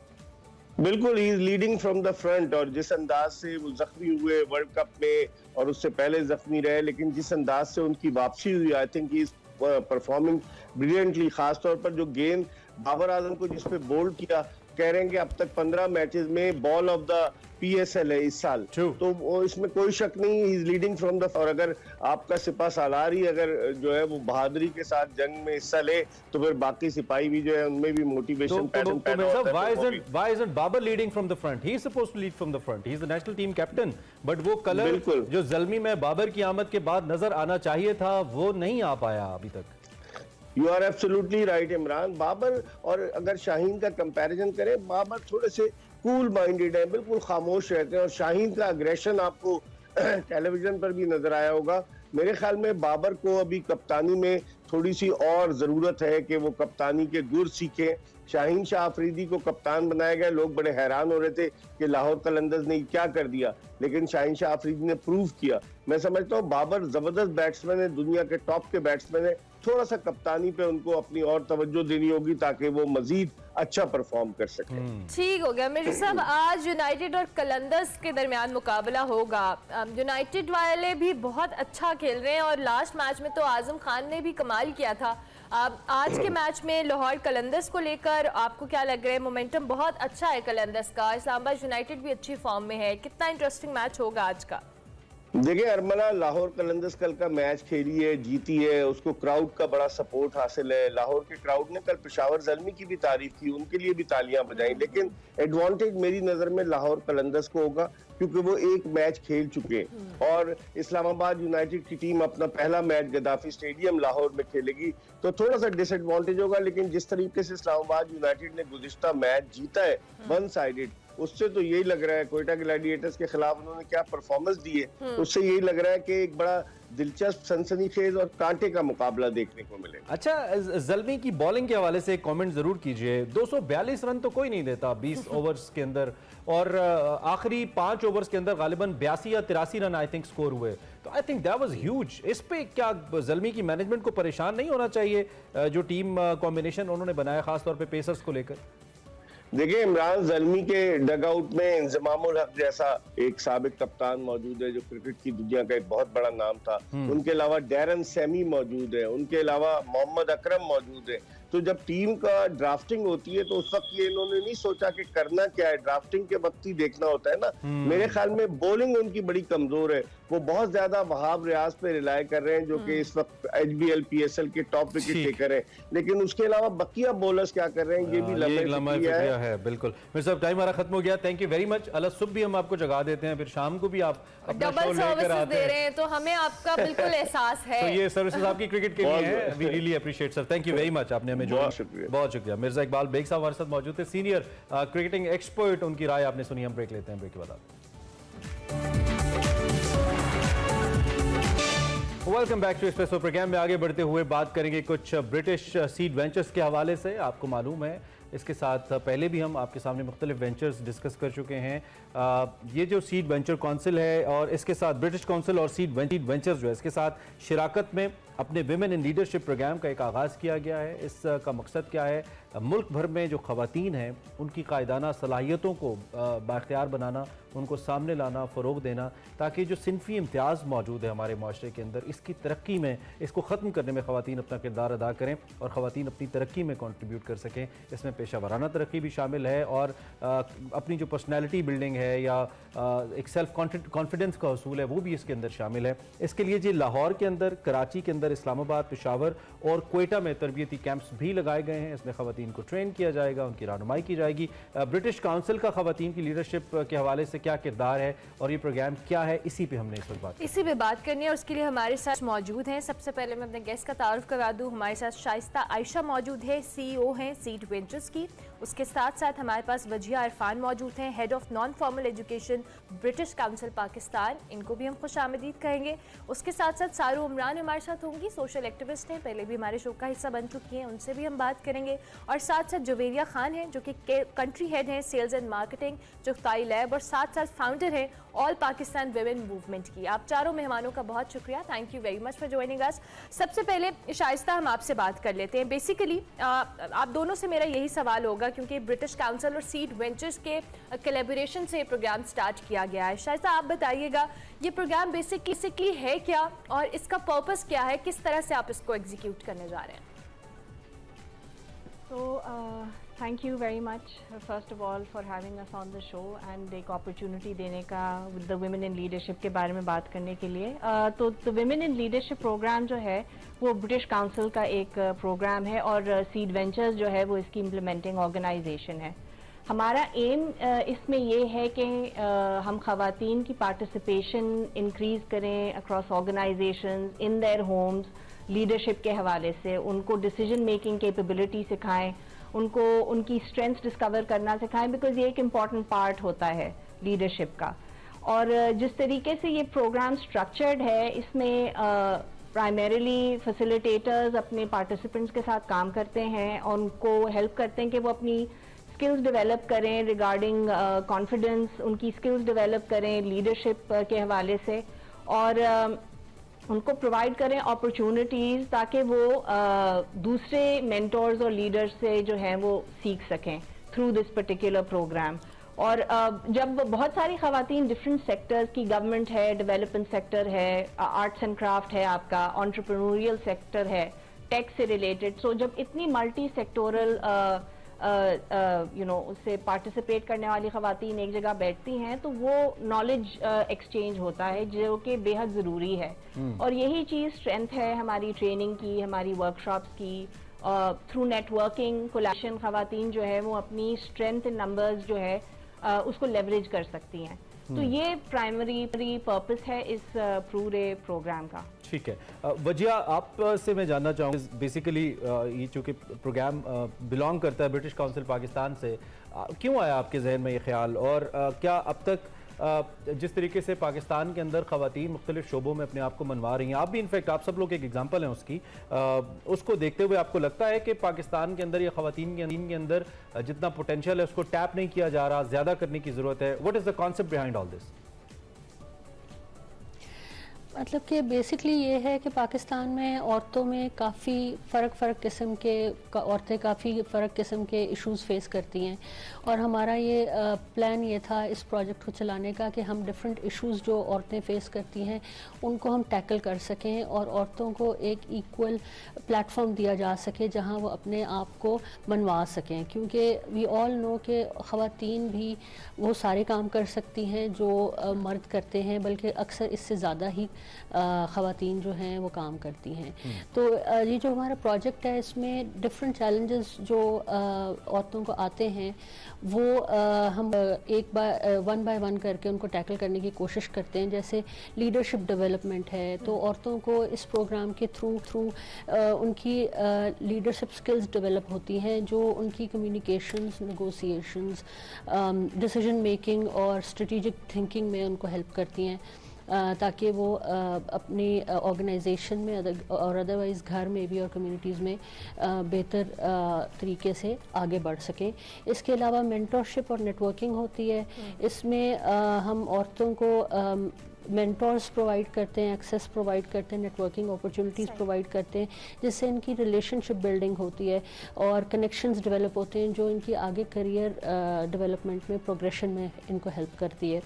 बिल्कुल, he is leading from the front, और जिस अंदाज से वो जख्मी हुए वर्ल्ड कप में और उससे पहले जख्मी रहे, लेकिन जिस अंदाज से उनकी वापसी हुई, आई think he is performing brilliantly. खासतौर पर जो गेंद बाबर आजम को जिस पे बोल्ड किया, कह रहे हैं कि अब तक 15 मैचेस में बॉल ऑफ द PSL है इस साल, तो वो इसमें कोई शक नहीं, he is leading from the. और अगर आपका सिपा सालार ही अगर जो है वो बहादुरी के साथ जंग में हिस्सा ले, तो फिर बाकी सिपाही भी जो है उनमें भी मोटिवेशन पैदा होता है। Why isn't Babar leading from the front? He is supposed to lead from the front. He is the national team captain. But वो कलर जो ज़ल्मी में बाबर की आमद के बाद नजर आना चाहिए था वो नहीं आ पाया अभी तक। You are absolutely right Imran. Babar और अगर शाहीन का कंपैरिजन करें, बाबर थोड़े से कूल माइंडेड है, बिल्कुल खामोश रहते हैं, और शाहीन का अग्रेशन आपको टेलीविजन पर भी नजर आया होगा। मेरे ख्याल में बाबर को अभी कप्तानी में थोड़ी सी और जरूरत है कि वो कप्तानी के गुर सीखें। शाहीन शाह आफरीदी को कप्तान बनाया गया, लोग बड़े हैरान हो रहे थे कि लाहौर कलंदर्स ने क्या कर दिया, लेकिन शाहीन शाह आफरीदी ने प्रूव किया। मैं समझता हूँ बाबर जबरदस्त बैट्समैन है, दुनिया के टॉप के बैट्समैन है, थोड़ा सा कप्तानी पे उनको अपनी और तवज्जो देनी होगी ताकि वो मजीद अच्छा परफॉर्म कर सके। ठीक हो गया मिर्जा साहब, आज यूनाइटेड और कलंदर्स के दरमियान मुकाबला होगा। यूनाइटेड वाले भी बहुत अच्छा खेल रहे हैं और लास्ट मैच में तो आजम खान ने भी कमाल किया था। आज के मैच में लाहौर कलंदर्स को लेकर आपको क्या लग रहा है? मोमेंटम बहुत अच्छा है कलंदर्स का, इस्लामाबाद यूनाइटेड भी अच्छी फॉर्म में है, कितना इंटरेस्टिंग मैच होगा आज का? देखिए अरमला, लाहौर कलंदर्स कल का मैच खेली है, जीती है, उसको क्राउड का बड़ा सपोर्ट हासिल है। लाहौर के क्राउड ने कल पेशावर ज़ल्मी की भी तारीफ की, उनके लिए भी तालियां बजाई, लेकिन एडवांटेज मेरी नजर में लाहौर कलंदर्स को होगा क्योंकि वो एक मैच खेल चुके हैं और इस्लामाबाद यूनाइटेड की टीम अपना पहला मैच गद्दाफी स्टेडियम लाहौर में खेलेगी, तो थोड़ा सा डिसएडवांटेज होगा। लेकिन जिस तरीके से इस्लामाबाद यूनाइटेड ने गुज़िश्ता मैच जीता है वन साइडेड, उससे तो यही लग रहा है, कोयटा ग्लैडिएटर्स के खिलाफ उन्होंने क्या परफॉर्मेंस दी है, उससे यही लग रहा है कि एक बड़ा दिलचस्प, सनसनीखेज और कांटे का मुकाबला देखने को मिलेगा। अच्छा, ज़ल्मी की बॉलिंग के हवाले से एक कमेंट जरूर कीजिए। 242 रन तो कोई नहीं देता 20 ओवर्स के अंदर, और आखिरी 5 ओवर्स के अंदर गालिबन 82 या 83 रन आई थिंक स्कोर हुए, तो I think that was huge. इस पे क्या ज़ल्मी की मैनेजमेंट को परेशान नहीं होना चाहिए, जो टीम कॉम्बिनेशन उन्होंने बनाया खासतौर पर पेसर्स को लेकर? देखिए इमरान, ज़ल्मी के डगआउट में इंज़मामुल हक जैसा एक साबिक कप्तान मौजूद है जो क्रिकेट की दुनिया का एक बहुत बड़ा नाम था, उनके अलावा डैरन सैमी मौजूद है, उनके अलावा मोहम्मद अकरम मौजूद है। तो जब टीम का ड्राफ्टिंग होती है तो उस वक्त ये इन्होंने नहीं सोचा कि करना क्या है, ड्राफ्टिंग के वक्त ही देखना होता है ना। मेरे ख्याल में बॉलिंग उनकी बड़ी कमजोर है, वो बहुत ज्यादा वहाब रियाज पे रिलाय कर रहे हैं जो कि इस वक्त HBL PSL के टॉप विकेट टेकर है, लेकिन उसके अलावा बकिया बॉलर्स क्या कर रहे हैं ये भी लंबा है। बिल्कुल मेरे साहब, टाइम हमारा खत्म हो गया। Thank you very much. अल सुबह भी हम आपको जगा देते हैं, फिर शाम को भी आप डबल सर्विसेज दे रहे हैं, तो हमें आपका बिल्कुल एहसास है। तो ये सर्विसेज आपकी क्रिकेट के लिए है, we really appreciate sir, thank you very much, आपने हमें बहुत शुक्रिया। बहुत शुक्रिया। मिर्जा इकबाल बेग साहब हमारे साथ मौजूद थे, सीनियर क्रिकेटिंग एक्सपर्ट, उनकी राय आपने सुनी। हम ब्रेक लेते हैं, ब्रेक के बाद welcome back to Espresso programme में आगे बढ़ते हुए बात करेंगे कुछ ब्रिटिश सीड वेंचर्स के हवाले से। आपको मालूम है इसके साथ पहले भी हम आपके सामने मुख्तलिफ वेंचर्स डिस्कस कर चुके हैं। ये जो सीड वेंचर काउंसिल है और इसके साथ ब्रिटिश काउंसिल और सीड वेंचर्स जो है इसके साथ शिराकत में अपने विमेन इन लीडरशिप प्रोग्राम का एक आगाज़ किया गया है। इसका मकसद क्या है? मुल्क भर में जो ख़वातीन हैं उनकी कायदाना सलाहियतों को बाख्तियार बनाना, उनको सामने लाना, फ़रोग देना, ताकि जो सिनफी इम्तियाज़ मौजूद है हमारे माशरे के अंदर इसकी तरक्की में, इसको ख़त्म करने में ख़वातीन अपना किरदार अदा करें और ख़वातीन अपनी तरक्की में कंट्रीब्यूट कर सकें। इसमें पेशा वराना तरक्की भी शामिल है और अपनी जो पर्सनैलिटी बिल्डिंग है या एक सेल्फ कॉन्फिडेंस का असूल है वो भी इसके अंदर शामिल है। इसके लिए जी लाहौर के अंदर, कराची के अंदर, इस्लामाबाद, पेशावर और कोयटा में तरबियती कैंप्स भी लगाए गए हैं। इसमें ख़वातीन को ट्रेन किया जाएगा, उनकी रहनुमाई की जाएगी। ब्रिटिश काउंसिल का ख़वातीन की लीडरशिप के हवाले से क्या किरदार है और ये प्रोग्राम क्या है, इसी पे हमने इस वक्त इसी पे बात करनी है और उसके लिए हमारे साथ मौजूद हैं। सबसे पहले मैं अपने गेस्ट का तारुफ करवा दूँ। हमारे साथ शाइस्ता आयशा मौजूद है, CEO हैं सीड वेंचर्स की। उसके साथ साथ हमारे पास वजिया इरफान मौजूद हैं, head of non formal education British council Pakistan. इनको भी हम खुशामदीद कहेंगे। उसके साथ साथ सारू उमरान हमारे साथ होंगी, सोशल एक्टिविस्ट हैं, पहले भी हमारे शो का हिस्सा बन चुकी हैं, उनसे भी हम बात करेंगे। और साथ साथ जवेरिया खान हैं जो कि कंट्री हेड हैं सेल्स एंड मार्केटिंग जुफ्ताई लैब और साथ साथ फाउंडर हैं ऑल पाकिस्तान विमेन मूवमेंट की। आप चारों मेहमानों का बहुत शुक्रिया, thank you very much for joining us. सबसे पहले शाइस्ता, हम आपसे बात कर लेते हैं। बेसिकली आप दोनों से मेरा यही सवाल होगा क्योंकि ब्रिटिश काउंसिल और सीड वेंचर्स के कोलैबोरेशन से प्रोग्राम स्टार्ट किया गया है। शाइस्ता, आप बताइएगा ये प्रोग्राम बेसिकली है क्या और इसका पर्पस क्या है, किस तरह से आप इसको एग्जीक्यूट करने जा रहे हैं? So thank you very much first of all for having us on the show and एक opportunity देने का with the women in leadership के बारे में बात करने के लिए। तो the women in leadership program जो है वो ब्रिटिश काउंसिल का एक प्रोग्राम है और सीड वेंचर्स जो है वो इसकी इम्प्लीमेंटिंग ऑर्गेनाइजेशन है। हमारा एम इसमें ये है कि हम ख़वातीन की पार्टिसिपेशन इंक्रीज़ करें across organisation in their homes, leadership के हवाले से उनको डिसीजन मेकिंग कैपेबिलिटी सिखाएं, उनको उनकी स्ट्रेंथ्स डिस्कवर करना सिखाएं, बिकॉज ये एक इम्पॉर्टेंट पार्ट होता है लीडरशिप का। और जिस तरीके से ये प्रोग्राम स्ट्रक्चर्ड है इसमें प्राइमरीली फैसिलिटेटर्स अपने पार्टिसिपेंट्स के साथ काम करते हैं और उनको हेल्प करते हैं कि वो अपनी स्किल्स डेवलप करें रिगार्डिंग कॉन्फिडेंस, उनकी स्किल्स डेवलप करें लीडरशिप के हवाले से और उनको प्रोवाइड करें अपॉर्चुनिटीज़ ताकि वो दूसरे मेंटोर्स और लीडर्स से जो हैं वो सीख सकें थ्रू दिस पर्टिकुलर प्रोग्राम। और जब बहुत सारी ख़वातीन डिफरेंट सेक्टर्स की, गवर्नमेंट है, डेवलपमेंट सेक्टर है, आर्ट्स एंड क्राफ्ट है, आपका एंटरप्रेन्योरियल सेक्टर है, टेक से रिलेटेड, सो जब इतनी मल्टी सेक्टोरल उससे पार्टिसिपेट करने वाली ख़वातीन एक जगह बैठती हैं तो वो नॉलेज एक्सचेंज होता है जो कि बेहद ज़रूरी है। और यही चीज़ स्ट्रेंथ है हमारी ट्रेनिंग की, हमारी वर्कशॉप्स की। थ्रू नेटवर्किंग कोलैबोरेशन ख़वातीन जो है वो अपनी स्ट्रेंथ इन नंबर्स जो है उसको लेवरेज कर सकती हैं। तो ये प्राइमरी पर्पस है इस पूरे प्रोग्राम का। ठीक है, वजिया आप से मैं जानना चाहूँगा, बेसिकली ये चूँकि प्रोग्राम बिलोंग करता है ब्रिटिश काउंसिल पाकिस्तान से, क्यों आया आपके जहन में ये ख्याल और क्या अब तक जिस तरीके से पाकिस्तान के अंदर ख़वातीन मुख्तलिफ शोबों में अपने आप को मनवा रही हैं, आप भी इनफैक्ट आप सब लोग एक एग्जांपल हैं उसकी, उसको देखते हुए आपको लगता है कि पाकिस्तान के अंदर या ख़वातीन के अंदर जितना पोटेंशियल है उसको टैप नहीं किया जा रहा, ज़्यादा करने की ज़रूरत है? What is the concept behind all this? मतलब कि बेसिकली ये है कि पाकिस्तान में औरतों में काफ़ी फ़र्क किस्म के औरतें काफ़ी फ़र्क किस्म के इश्यूज़ फेस करती हैं और हमारा ये प्लान ये था इस प्रोजेक्ट को चलाने का कि हम डिफरेंट इश्यूज़ जो औरतें फेस करती हैं उनको हम टैकल कर सकें और औरतों को एक इक्वल प्लेटफॉर्म दिया जा सके जहां वो अपने आप को मनवा सकें, क्योंकि वी ऑल नो कि ख़वातीन भी वो सारे काम कर सकती हैं जो मर्द करते हैं, बल्कि अक्सर इससे ज़्यादा ही ख़वातीन जो हैं वो काम करती हैं। तो ये जो हमारा प्रोजेक्ट है इसमें डिफरेंट चैलेंजेस जो औरतों को आते हैं वो हम एक बार वन बाय वन करके उनको टैकल करने की कोशिश करते हैं। जैसे लीडरशिप डेवलपमेंट है तो औरतों को इस प्रोग्राम के थ्रू उनकी लीडरशिप स्किल्स डेवलप होती हैं जो उनकी कम्युनिकेशंस, नेगोशिएशंस, डिसीजन मेकिंग और स्ट्रेटेजिक थिंकिंग में उनको हेल्प करती हैं। ताकि वो अपनी ऑर्गेनाइजेशन में और अदरवाइज़ घर में भी और कम्युनिटीज़ में बेहतर तरीके से आगे बढ़ सकें। इसके अलावा मेंटरशिप और नेटवर्किंग होती है। इसमें हम औरतों को मेंटर्स प्रोवाइड करते हैं, एक्सेस प्रोवाइड करते हैं, नेटवर्किंग अपॉर्चुनिटीज़ प्रोवाइड करते हैं, जिससे इनकी रिलेशनशिप बिल्डिंग होती है और कनेक्शंस डेवलप होते हैं जो इनकी आगे करियर डेवलपमेंट में, प्रोग्रेशन में इनको हेल्प करती है।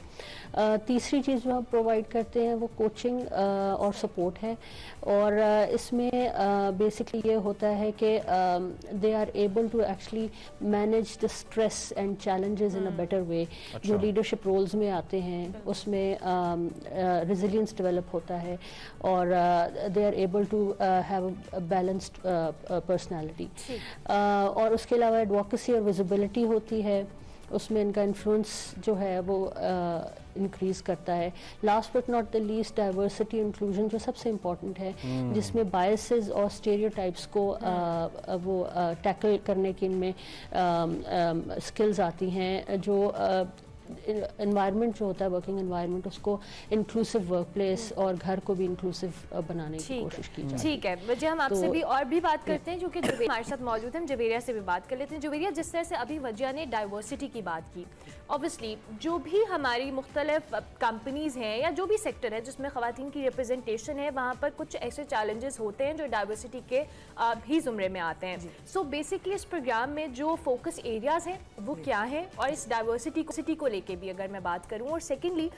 तीसरी चीज़ जो हम प्रोवाइड करते हैं वो कोचिंग और सपोर्ट है, और इसमें बेसिकली ये होता है कि they are able to actually manage the stress and challenges in a better way. जो लीडरशिप रोल्स में आते हैं उसमें resilience डेवलप होता है और they are able to have a balanced personality। और उसके अलावा एडवोकेसी और विजिबिलिटी होती है, उसमें इनका इन्फ्लुएंस जो है वो इंक्रीज करता है। Last but not the least diversity inclusion जो सबसे इम्पोर्टेंट है, जिसमें बायसेस और स्टेरियोटाइप्स को वो टैकल करने की इनमें स्किल्स आती हैं। जो एनवायरनमेंट जो होता है, वर्किंग एनवायरनमेंट, उसको इंक्लूसिव वर्क प्लेस और घर को भी इंक्लूसिव बनाने की कोशिश की जाए। ठीक है, वजह हम आपसे भी और भी बात करते हैं जो कि जुवेरिया हमारे साथ मौजूद हैं। जुवेरिया से भी बात कर लेते हैं। जुवेरिया, जिस तरह से अभी वजह ने डाइवर्सिटी की बात की, ऑब्वियसली जो भी हमारी मुख्तलिफ कंपनीज़ हैं या जो भी सेक्टर है जिसमें ख़वातीन की रिप्रेजेंटेशन है, वहाँ पर कुछ ऐसे चैलेंजेस होते हैं जो डाइवर्सिटी के ही ज़ुमरे में आते हैं। सो बेसिकली इस प्रोग्राम में जो फोकस एरियाज़ हैं वो क्या हैं, और इस डाइवर्सिटी को लेके भी अगर मैं बात करूं, और सेकेंडली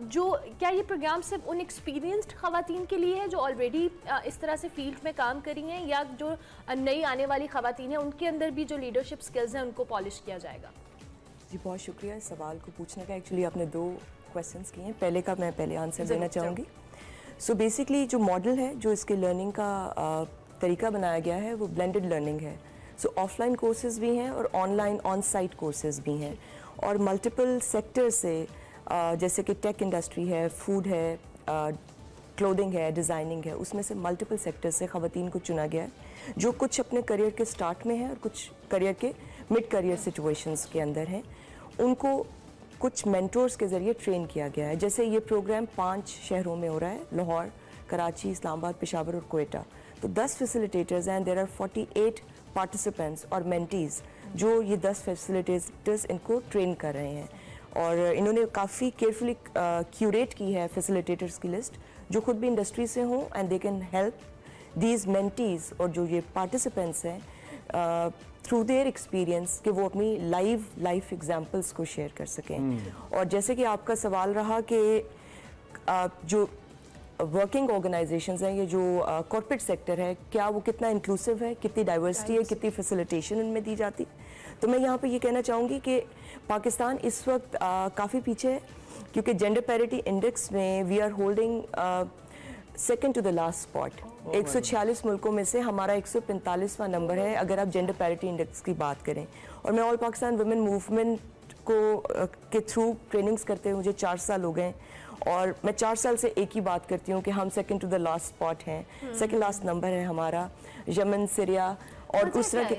जो क्या ये प्रोग्राम सिर्फ उन एक्सपीरियंस्ड ख़वातीन के लिए है जो ऑलरेडी इस तरह से फील्ड में काम करी हैं, या जो नई आने वाली ख़वातीन हैं उनके अंदर भी जो लीडरशिप स्किल्स हैं उनको पॉलिश किया जाएगा? जी, बहुत शुक्रिया इस सवाल को पूछने का। एक्चुअली आपने 2 क्वेश्चंस किए हैं, पहले का मैं पहले आंसर देना चाहूँगी। सो बेसिकली जो मॉडल है, जो इसके लर्निंग का तरीका बनाया गया है, वो ब्लेंडेड लर्निंग है। सो ऑफलाइन कोर्सेज भी हैं और ऑनलाइन ऑन साइट कोर्सेज भी हैं, और मल्टीपल सेक्टर से जैसे कि टेक इंडस्ट्री है, फूड है, क्लोथिंग है, डिज़ाइनिंग है, उसमें से मल्टीपल सेक्टर से ख़वातीन को चुना गया है जो कुछ अपने करियर के स्टार्ट में है और कुछ करियर के मिड करियर सिचुएशंस के अंदर हैं। उनको कुछ मेंटोर्स के ज़रिए ट्रेन किया गया है। जैसे ये प्रोग्राम 5 शहरों में हो रहा है, लाहौर, कराची, इस्लामाबाद, पेशावर और कोयटा। तो 10 फैसिलिटेटर्स हैं, देयर आर 48 पार्टिसिपेंट्स और मेंटीज़ जो ये 10 फैसिलिटेटर्स इनको ट्रेन कर रहे हैं, और इन्होंने काफ़ी केयरफुली क्यूरेट की है फैसिलिटेटर्स की लिस्ट जो खुद भी इंडस्ट्री से हों, and they can help these mentees और जो ये पार्टिसिपेंट्स हैं थ्रू देयर एक्सपीरियंस कि वो अपनी लाइफ एग्जाम्पल्स को शेयर कर सकें। और जैसे कि आपका सवाल रहा कि जो वर्किंग ऑर्गेनाइजेशंस हैं, ये जो कॉर्पोरेट सेक्टर है, क्या वो कितना इंक्लूसिव है, कितनी डाइवर्सिटी है, कितनी फैसिलिटेशन उनमें दी जाती। तो मैं यहाँ पे ये कहना चाहूँगी कि पाकिस्तान इस वक्त काफ़ी पीछे है, क्योंकि जेंडर पैरिटी इंडेक्स में we are holding second to the last spot. 146 मुल्कों में से हमारा 145वां नंबर है अगर आप जेंडर पैरिटी इंडेक्स की बात करें। और मैं ऑल पाकिस्तान वुमेन मूवमेंट के थ्रू ट्रेनिंग्स करते हुए मुझे 4 साल हो गए, और मैं 4 साल से एक ही बात करती हूँ कि हम second to the last spot हैं, सेकंड लास्ट नंबर है हमारा। यमन, सीरिया और उस तरह के,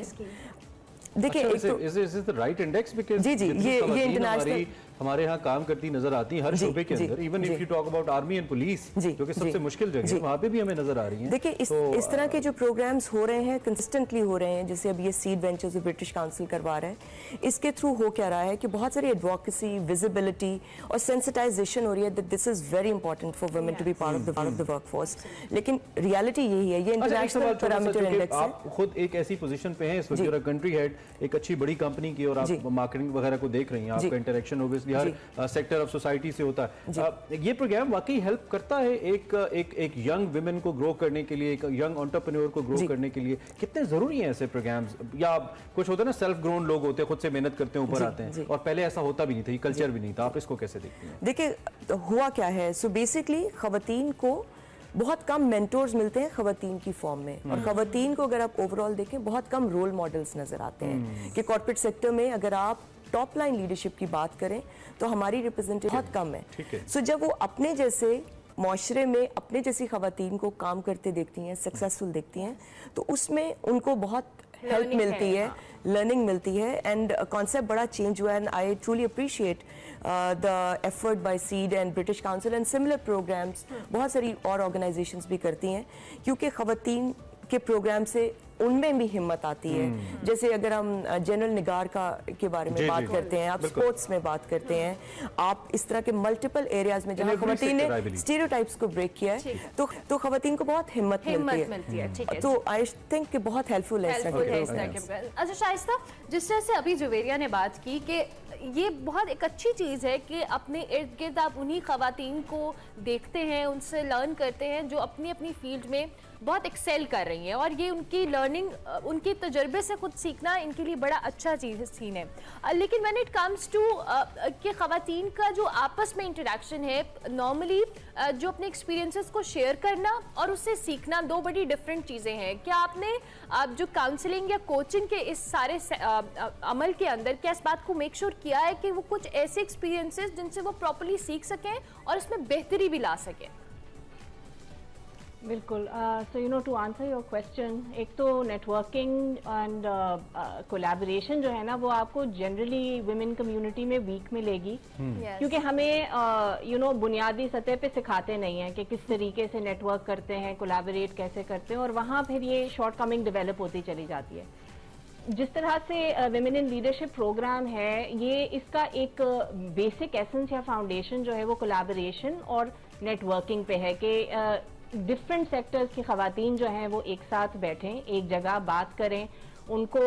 देखिए एक तो is the right index, because जी ये इंटरनेशनल हमारे यहाँ काम करती नजर आती हैं हर शोबे के अंदर। Even if you talk about army and police, जो कि सबसे मुश्किल जगह है, वहाँ पे भी हमें नजर आ रही हैं। देखिए इस तरह के जो प्रोग्राम्स हो रहे हैं कंसिस्टेंटली हो रहे हैं, जैसे अब ये सीड वेंचर्स जो ब्रिटिश काउंसिल करवा रहा है, इसके थ्रू हो क्या रहा है कि बहुत सारी एडवोकेसी, विजिबिलिटी और सेंसिटाइजेशन हो रही है that this is very important for women to be part of the workforce. लेकिन रियलिटी यही है, ये इंटरनेशनल पैरामीटर इंडेक्स है। आप खुद एक ऐसी पोजीशन पे हैं इस वक्त, कंट्री हेड एक अच्छी बड़ी कंपनी की, और आप मार्केटिंग वगैरह को देख रही हैं, आपका interaction obviously her sector of society से होता है। ये प्रोग्राम वाकई हेल्प करता है एक यंग विमेन को ग्रो करने के लिए, एक यंग एंटरप्रेन्योर को ग्रो करने के लिए। कितने जरूरी हैं ऐसे प्रोग्राम्स? या कुछ होता है ना, सेल्फ ग्रोन लोग होते हैं, खुद से मेहनत करते हैं, ऊपर आते हैं, और पहले ऐसा होता भी नहीं था, ये कल्चर भी नहीं था। आप इसको कैसे देखते हैं? देखिए हुआ क्या है, सो बेसिकली खवातीन को बहुत कम मेंटोर्स मिलते हैं खवातीन की फॉर्म में, और खवातीन को अगर आप ओवरऑल देखें बहुत कम रोल मॉडल्स नजर आते हैं। कि कॉर्पोरेट सेक्टर में अगर आप टॉप लाइन लीडरशिप की बात करें तो हमारी रिप्रेजेंटेशन बहुत कम है। सो जब वो अपने जैसे माशरे में अपने जैसी खवातीन को काम करते देखती हैं, सक्सेसफुल देखती हैं, तो उसमें उनको बहुत हेल्प मिलती है, लर्निंग मिलती है, एंड कॉन्सेप्ट बड़ा चेंज हुआ है। And I truly appreciate the effort by Seed and British Council and similar programmes बहुत सारी और ऑर्गेनाइजेशंस भी करती हैं, क्योंकि ख़वातीन के प्रोग्राम से उनमें भी हिम्मत आती है। जैसे अगर हम जनरल निगार के बारे में बात करते हैं, आप स्पोर्ट्स में बात करते हैं, आप इस तरह के मल्टीपल एरियाज में जहाँ ख़वातीन ने स्टीरियोटाइप्स को ब्रेक किया है, तो ख़वातीन को बहुत हिम्मत मिलती है। तो आई थिंक कि बहुत हेल्पफुल है। अच्छा शाइस्ता, जिस तरह से अभी जुवेरिया ने बात की कि ये बहुत एक अच्छी चीज़ है कि अपने इर्द गिर्द आप उन्हीं ख़वातीन को देखते हैं, उनसे लर्न करते हैं जो अपनी अपनी फील्ड में बहुत एक्सेल कर रही हैं, और ये उनकी लर्निंग, उनके तजर्बे से खुद सीखना इनके लिए बड़ा अच्छा सीन है। लेकिन व्हेन इट कम्स टू कि ख़वातीन का जो आपस में इंटरेक्शन है, नॉर्मली जो अपने एक्सपीरियंसेस को शेयर करना और उससे सीखना दो बड़ी डिफरेंट चीज़ें हैं। क्या आपने जो काउंसलिंग या कोचिंग के इस सारे अमल के अंदर क्या इस बात को मेक श्योर किया है कि वो कुछ ऐसे एक्सपीरियंसेस जिनसे वो प्रॉपर्ली सीख सकें और इसमें बेहतरी भी ला सकें? बिल्कुल। So you know, to answer your question, एक तो नेटवर्किंग एंड कोलैबोरेशन जो है ना, वो आपको जनरली विमेन कम्युनिटी में वीक मिलेगी, क्योंकि हमें यू नो बुनियादी सतह पे सिखाते नहीं हैं कि किस तरीके से नेटवर्क करते हैं, कोलैबोरेट कैसे करते हैं, और वहाँ फिर ये शॉर्ट कमिंग डेवलप होती चली जाती है। जिस तरह से विमेन इन लीडरशिप प्रोग्राम है, ये इसका एक बेसिक एसेंस या फाउंडेशन जो है वो कोलैबोरेशन और नेटवर्किंग पे है कि डिफरेंट सेक्टर्स की ख़वातीन जो हैं वो एक साथ बैठें, एक जगह बात करें, उनको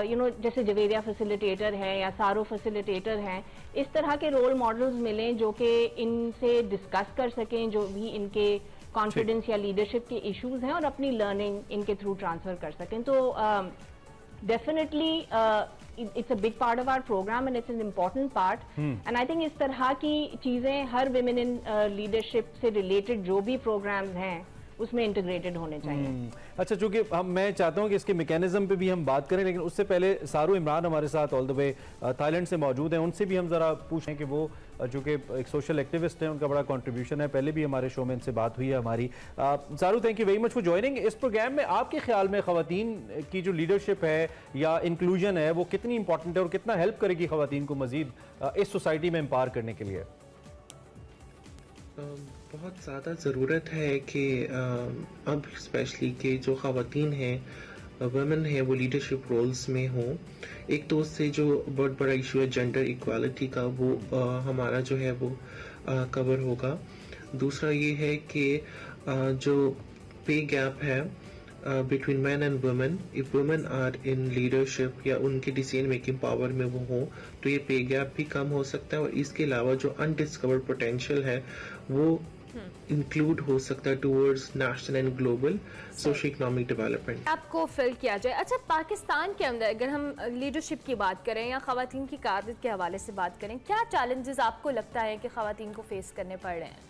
यू नो जैसे जवेरिया फैसिलिटेटर हैं या सारो फैसिलिटेटर हैं, इस तरह के रोल मॉडल्स मिलें जो कि इनसे डिस्कस कर सकें जो भी इनके कॉन्फिडेंस या लीडरशिप के इश्यूज हैं, और अपनी लर्निंग इनके थ्रू ट्रांसफ़र कर सकें। तो definitely it's a big part of our program and it's an important part. And I think इस तरह की चीज़ें हर women in leadership से related जो भी programs हैं उसमें इंटीग्रेटेड होने चाहिए। अच्छा, चूंकि मैं चाहता हूं कि इसके मैकेनिज्म पे भी हम बात करें, लेकिन उससे पहले सारू इमरान हमारे साथ ऑल द वे थाईलैंड से मौजूद हैं, उनसे भी हम ज़रा पूछें कि वो जो कि एक सोशल एक्टिविस्ट हैं, उनका बड़ा कंट्रीब्यूशन है, पहले भी हमारे शो में इनसे बात हुई है हमारी। सारू, thank you very much for joining. इस प्रोग्राम में आपके ख्याल में ख़वातीन की जो लीडरशिप है या इंक्लूजन है वो कितनी इंपॉर्टेंट है और कितना हेल्प करेगी ख़वातीन को मज़ीद इस सोसाइटी में एम्पावर करने के लिए? बहुत ज़्यादा ज़रूरत है कि अब स्पेशली कि जो ख़वातीन हैं, वुमेन हैं, वो लीडरशिप रोल्स में हों। एक तो उससे जो बहुत बड़ा इशू है जेंडर इक्वालिटी का, वो हमारा जो है वो कवर होगा। दूसरा ये है कि जो पे गैप है between man and women, if women are in leadership या उनके डिसीजन मेकिंग पावर में वो हों तो ये पे गैप भी कम हो सकता है, और इसके अलावा जो अनडिस्कवर्ड पोटेंशियल है वो इंक्लूड हो सकता है towards national and global socio economic development. आपको फिल किया जाए। अच्छा, पाकिस्तान के अंदर अगर हम लीडरशिप की बात करें या ख़वातीन की क़यादत के हवाले से बात करें, क्या चैलेंजेस आपको लगता है कि ख़वातीन को फेस करने पड़ रहे हैं?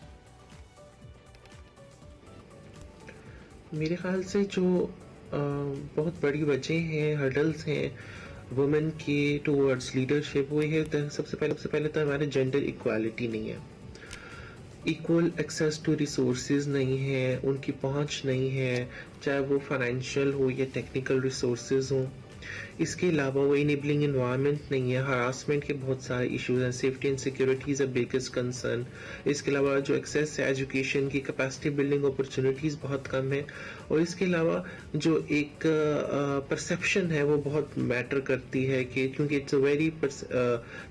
मेरे ख्याल से जो बहुत बड़ी वजह हैं, हर्डल्स हैं वुमेन की टुवर्ड्स लीडरशिप, वो है सबसे पहले तो हमारे जेंडर इक्वालिटी नहीं है, इक्वल एक्सेस टू रिसोर्सेज नहीं है, उनकी पहुंच नहीं है, चाहे वो फाइनेंशियल हो या टेक्निकल रिसोर्सेज हो। इसके अलावा वो इनेबलिंग इन्वायरमेंट नहीं है, हरासमेंट के बहुत सारे इश्यूज हैं, safety and security is a biggest concern. इसके अलावा जो एक्सेस है एजुकेशन की, कैपेसिटी बिल्डिंग अपॉर्चुनिटीज़ बहुत कम है, और इसके अलावा जो एक परसेप्शन है वो बहुत मैटर करती है कि क्योंकि it's a very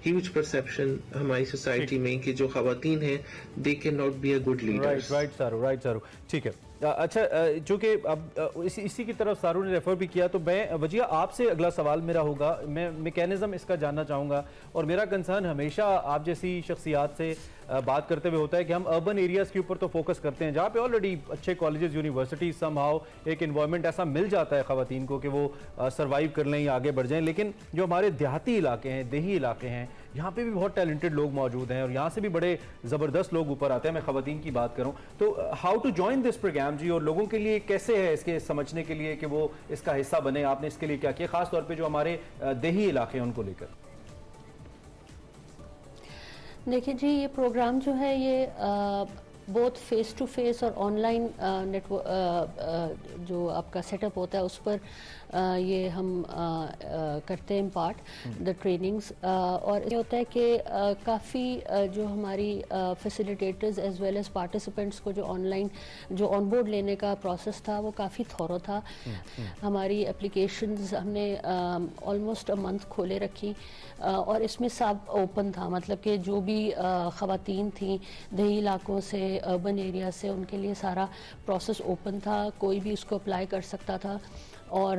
huge perception हमारी सोसाइटी में कि जो ख़वातीन हैं they can not be a good leader. Right सारू, ठीक है। अच्छा, चूँकि अब इसी की तरफ सारू ने रेफर भी किया, तो मैं वजिया आपसे अगला सवाल मेरा होगा, मैं मैकेनिज़्म इसका जानना चाहूँगा, और मेरा कंसर्न हमेशा आप जैसी शख्सियात से बात करते हुए होता है कि हम अर्बन एरियाज़ के ऊपर तो फोकस करते हैं जहाँ पे ऑलरेडी अच्छे कॉलेजेस, यूनिवर्सिटीज़, समहाउ एक इन्वायरमेंट ऐसा मिल जाता है ख़वातीन को कि वो सर्वाइव कर लें या आगे बढ़ जाएं, लेकिन जो हमारे देहाती इलाके हैं, देही इलाके हैं, यहाँ पे भी बहुत टैलेंटेड लोग मौजूद हैं और यहाँ से भी बड़े ज़बरदस्त लोग ऊपर आते हैं। मैं ख़वातीन की बात करूँ तो how to join this program जी, और लोगों के लिए कैसे है इसके समझने के लिए कि वो इसका हिस्सा बने, आपने इसके लिए क्या किया, ख़ास तौर पर जो हमारे देही इलाके हैं उनको लेकर? देखिए जी, ये प्रोग्राम जो है ये बोथ फेस टू फेस और ऑनलाइन नेटवर्क जो आपका सेटअप होता है उस पर ये हम करते हैं इम्पार्ट द ट्रेनिंग्स। और ये होता है कि काफ़ी जो हमारी facilitators as well as participants को जो ऑनलाइन जो ऑनबोर्ड लेने का प्रोसेस था वो काफ़ी थॉरो था। हमारी एप्लीकेशंस हमने ऑलमोस्ट अ मंथ खोले रखी और इसमें सब ओपन था, मतलब कि जो भी ख़वातीन थी दही इलाकों से अर्बन एरिया से उनके लिए सारा प्रोसेस ओपन था, कोई भी उसको अप्लाई कर सकता था। और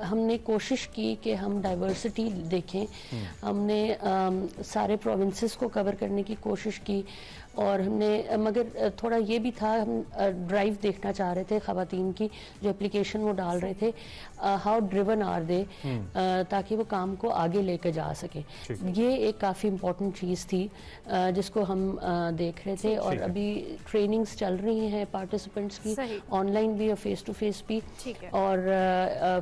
हमने कोशिश की कि हम डाइवर्सिटी देखें, हमने सारे प्रोविंसेस को कवर करने की कोशिश की और हमने मगर थोड़ा ये भी था, हम ड्राइव देखना चाह रहे थे ख़वातीन की जो एप्लीकेशन वो डाल रहे थे, हाउ ड्रिवन आर दे, ताकि वो काम को आगे लेकर जा सके। ये एक काफ़ी इम्पोर्टेंट चीज़ थी जिसको हम देख रहे थे। और अभी ट्रेनिंग्स चल रही हैं पार्टिसिपेंट्स की, ऑनलाइन भी और फेस टू फेस भी, और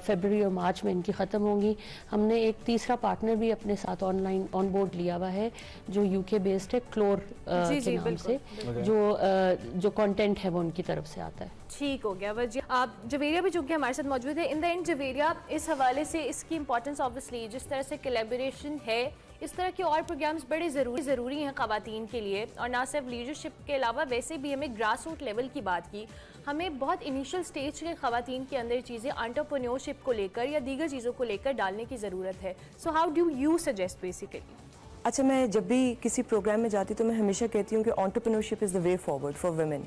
फरवरी और मार्च में इनकी ख़त्म होंगी। हमने एक तीसरा पार्टनर भी अपने साथ ऑनलाइन ऑन बोर्ड लिया हुआ है जो यूके बेस्ड है, क्लोर के नाम से, जो कंटेंट है वो उनकी तरफ से आता है। ठीक हो गया वजी। आप जवेरिया भी चूँकि हमारे साथ मौजूद है, इन द एंड जवेरिया इस हवाले से इसकी इंपॉर्टेंस ऑब्वियसली जिस तरह से कोलैबोरेशन है, इस तरह के और प्रोग्राम्स बड़े ज़रूरी हैं ख़वातीन के लिए। और ना सिर्फ लीडरशिप के अलावा वैसे भी हमें ग्रास रूट लेवल की बात की, हमें बहुत इनिशियल स्टेज के ख़वातीन के अंदर चीज़ें एंटरप्रेन्योरशिप को लेकर या दीगर चीज़ों को लेकर डालने की ज़रूरत है। So how do you suggest basically? अच्छा, मैं जब भी किसी प्रोग्राम में जाती तो मैं हमेशा कहती हूँ कि entrepreneurship is the way forward for women.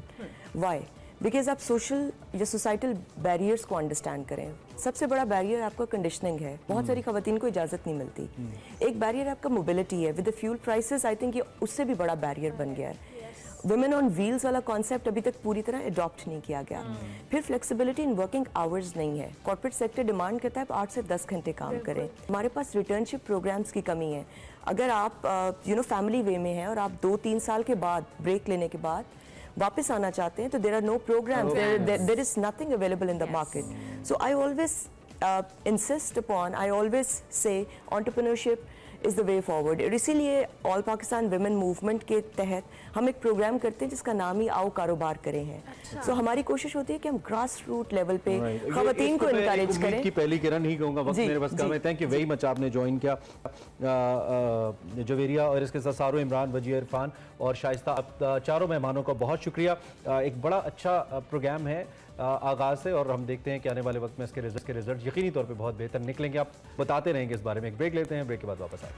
Why? Because आप सोशल या सोसाइटल बैरियर्स को अंडरस्टैंड करें। सबसे बड़ा बैरियर आपका कंडीशनिंग है, बहुत सारी खवातीन को इजाज़त नहीं मिलती। एक बैरियर आपका मोबिलिटी है, with the fuel prices I think ये उससे भी बड़ा बैरियर बन गया है। वुमेन ऑन व्हील्स वाला कॉन्सेप्ट अभी तक पूरी तरह अडॉप्ट नहीं किया गया। फिर फ्लेक्सिबिलिटी इन वर्किंग आवर्स नहीं है। कॉर्पोरेट सेक्टर डिमांड करता है 8 से 10 घंटे काम करें। हमारे पास रिटर्नशिप प्रोग्राम्स की कमी है। अगर आप फैमिली वे में हैं और आप 2-3 साल के बाद ब्रेक लेने के बाद वापस आना चाहते हैं तो there are no programmes, there is nothing available in the market. So I always insist upon, I always say entrepreneurship is the way forward. और इसीलिए ऑल पाकिस्तान वुमेन मूवमेंट के तहत हम एक प्रोग्राम करते हैं जिसका नाम ही आओ कारोबार करें है। सो हमारी कोशिश होती है कि हम ग्रास रूट लेवल पे खवातीन को इनकरेज करें। की पहली किरण ही कहूँगा, वक्त मेरे पास कम है। थैंक यू वेरी मच, आपने ज्वाइन किया जवेरिया और इसके साथ सारो, इमरान, वजीर, इरफान और शाइस्ता, आप चारों मेहमानों का बहुत शुक्रिया। एक बड़ा अच्छा प्रोग्राम है आगाज़ से और हम देखते हैं कि आने वाले वक्त में इसके रिजल्ट यकीनी तौर पे बहुत बेहतर निकलेंगे। आप बताते रहेंगे इस बारे में। एक ब्रेक लेते हैं, ब्रेक के बाद वापस आते हैं।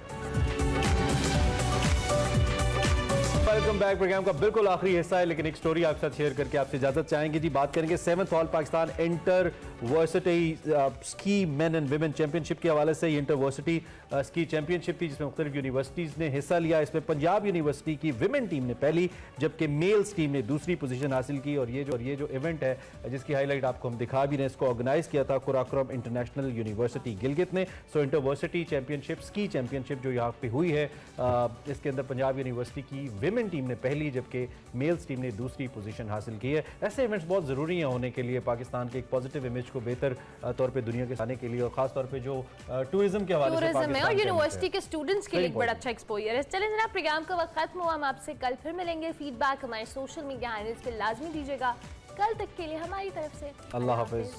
Welcome back. प्रोग्राम का बिल्कुल आखिरी हिस्सा है, लेकिन एक स्टोरी आपके साथ शेयर करके आपसे इजाजत चाहेंगे जी। बात करेंगे 7th all Pakistan inter varsity ski main and women championship के हवाले से। ये इंटर वर्सिटी स्की चैंपियनशिप थी जिसमें मुख्तलिफ यूनिवर्सिटीज़ ने हिस्सा लिया। इसमें पंजाब यूनिवर्सिटी की विमेन टीम ने पहली जबकि मेल्स टीम ने दूसरी पोजीशन हासिल की। और ये जो इवेंट है जिसकी हाईलाइट आपको हम दिखा भी रहे हैं, इसको ऑर्गेनाइज किया था कुराक्रम इंटरनेशनल यूनिवर्सिटी गिलगित ने। So intervarsity championship, ski championship जो यहाँ पे हुई है, इसके अंदर पंजाब यूनिवर्सिटी की विमेन टीम ने पहली जबकि मेल्स टीम ने दूसरी पोजीशन हासिल की है। ऐसे इवेंट्स बहुत ज़रूरी हैं होने के लिए, पाकिस्तान के एक पॉजिटिव इमेज को बेहतर तौर पे दुनिया के सामने के लिए, और खास तौर पे जो टूरिज्म के हवाले से टूरिज्म है और यूनिवर्सिटी के स्टूडेंट्स के लिए एक बड़ा अच्छा एक्सपोजर है। चलें जनाब, प्रोग्राम का वक्त खत्म हुआ। हम आपसे कल फिर मिलेंगे। फीडबैक हमारे सोशल मीडिया हैंडल्स पे लाजमी दीजिएगा। कल तक के लिए हमारी तरफ से अल्लाह हाफिज़।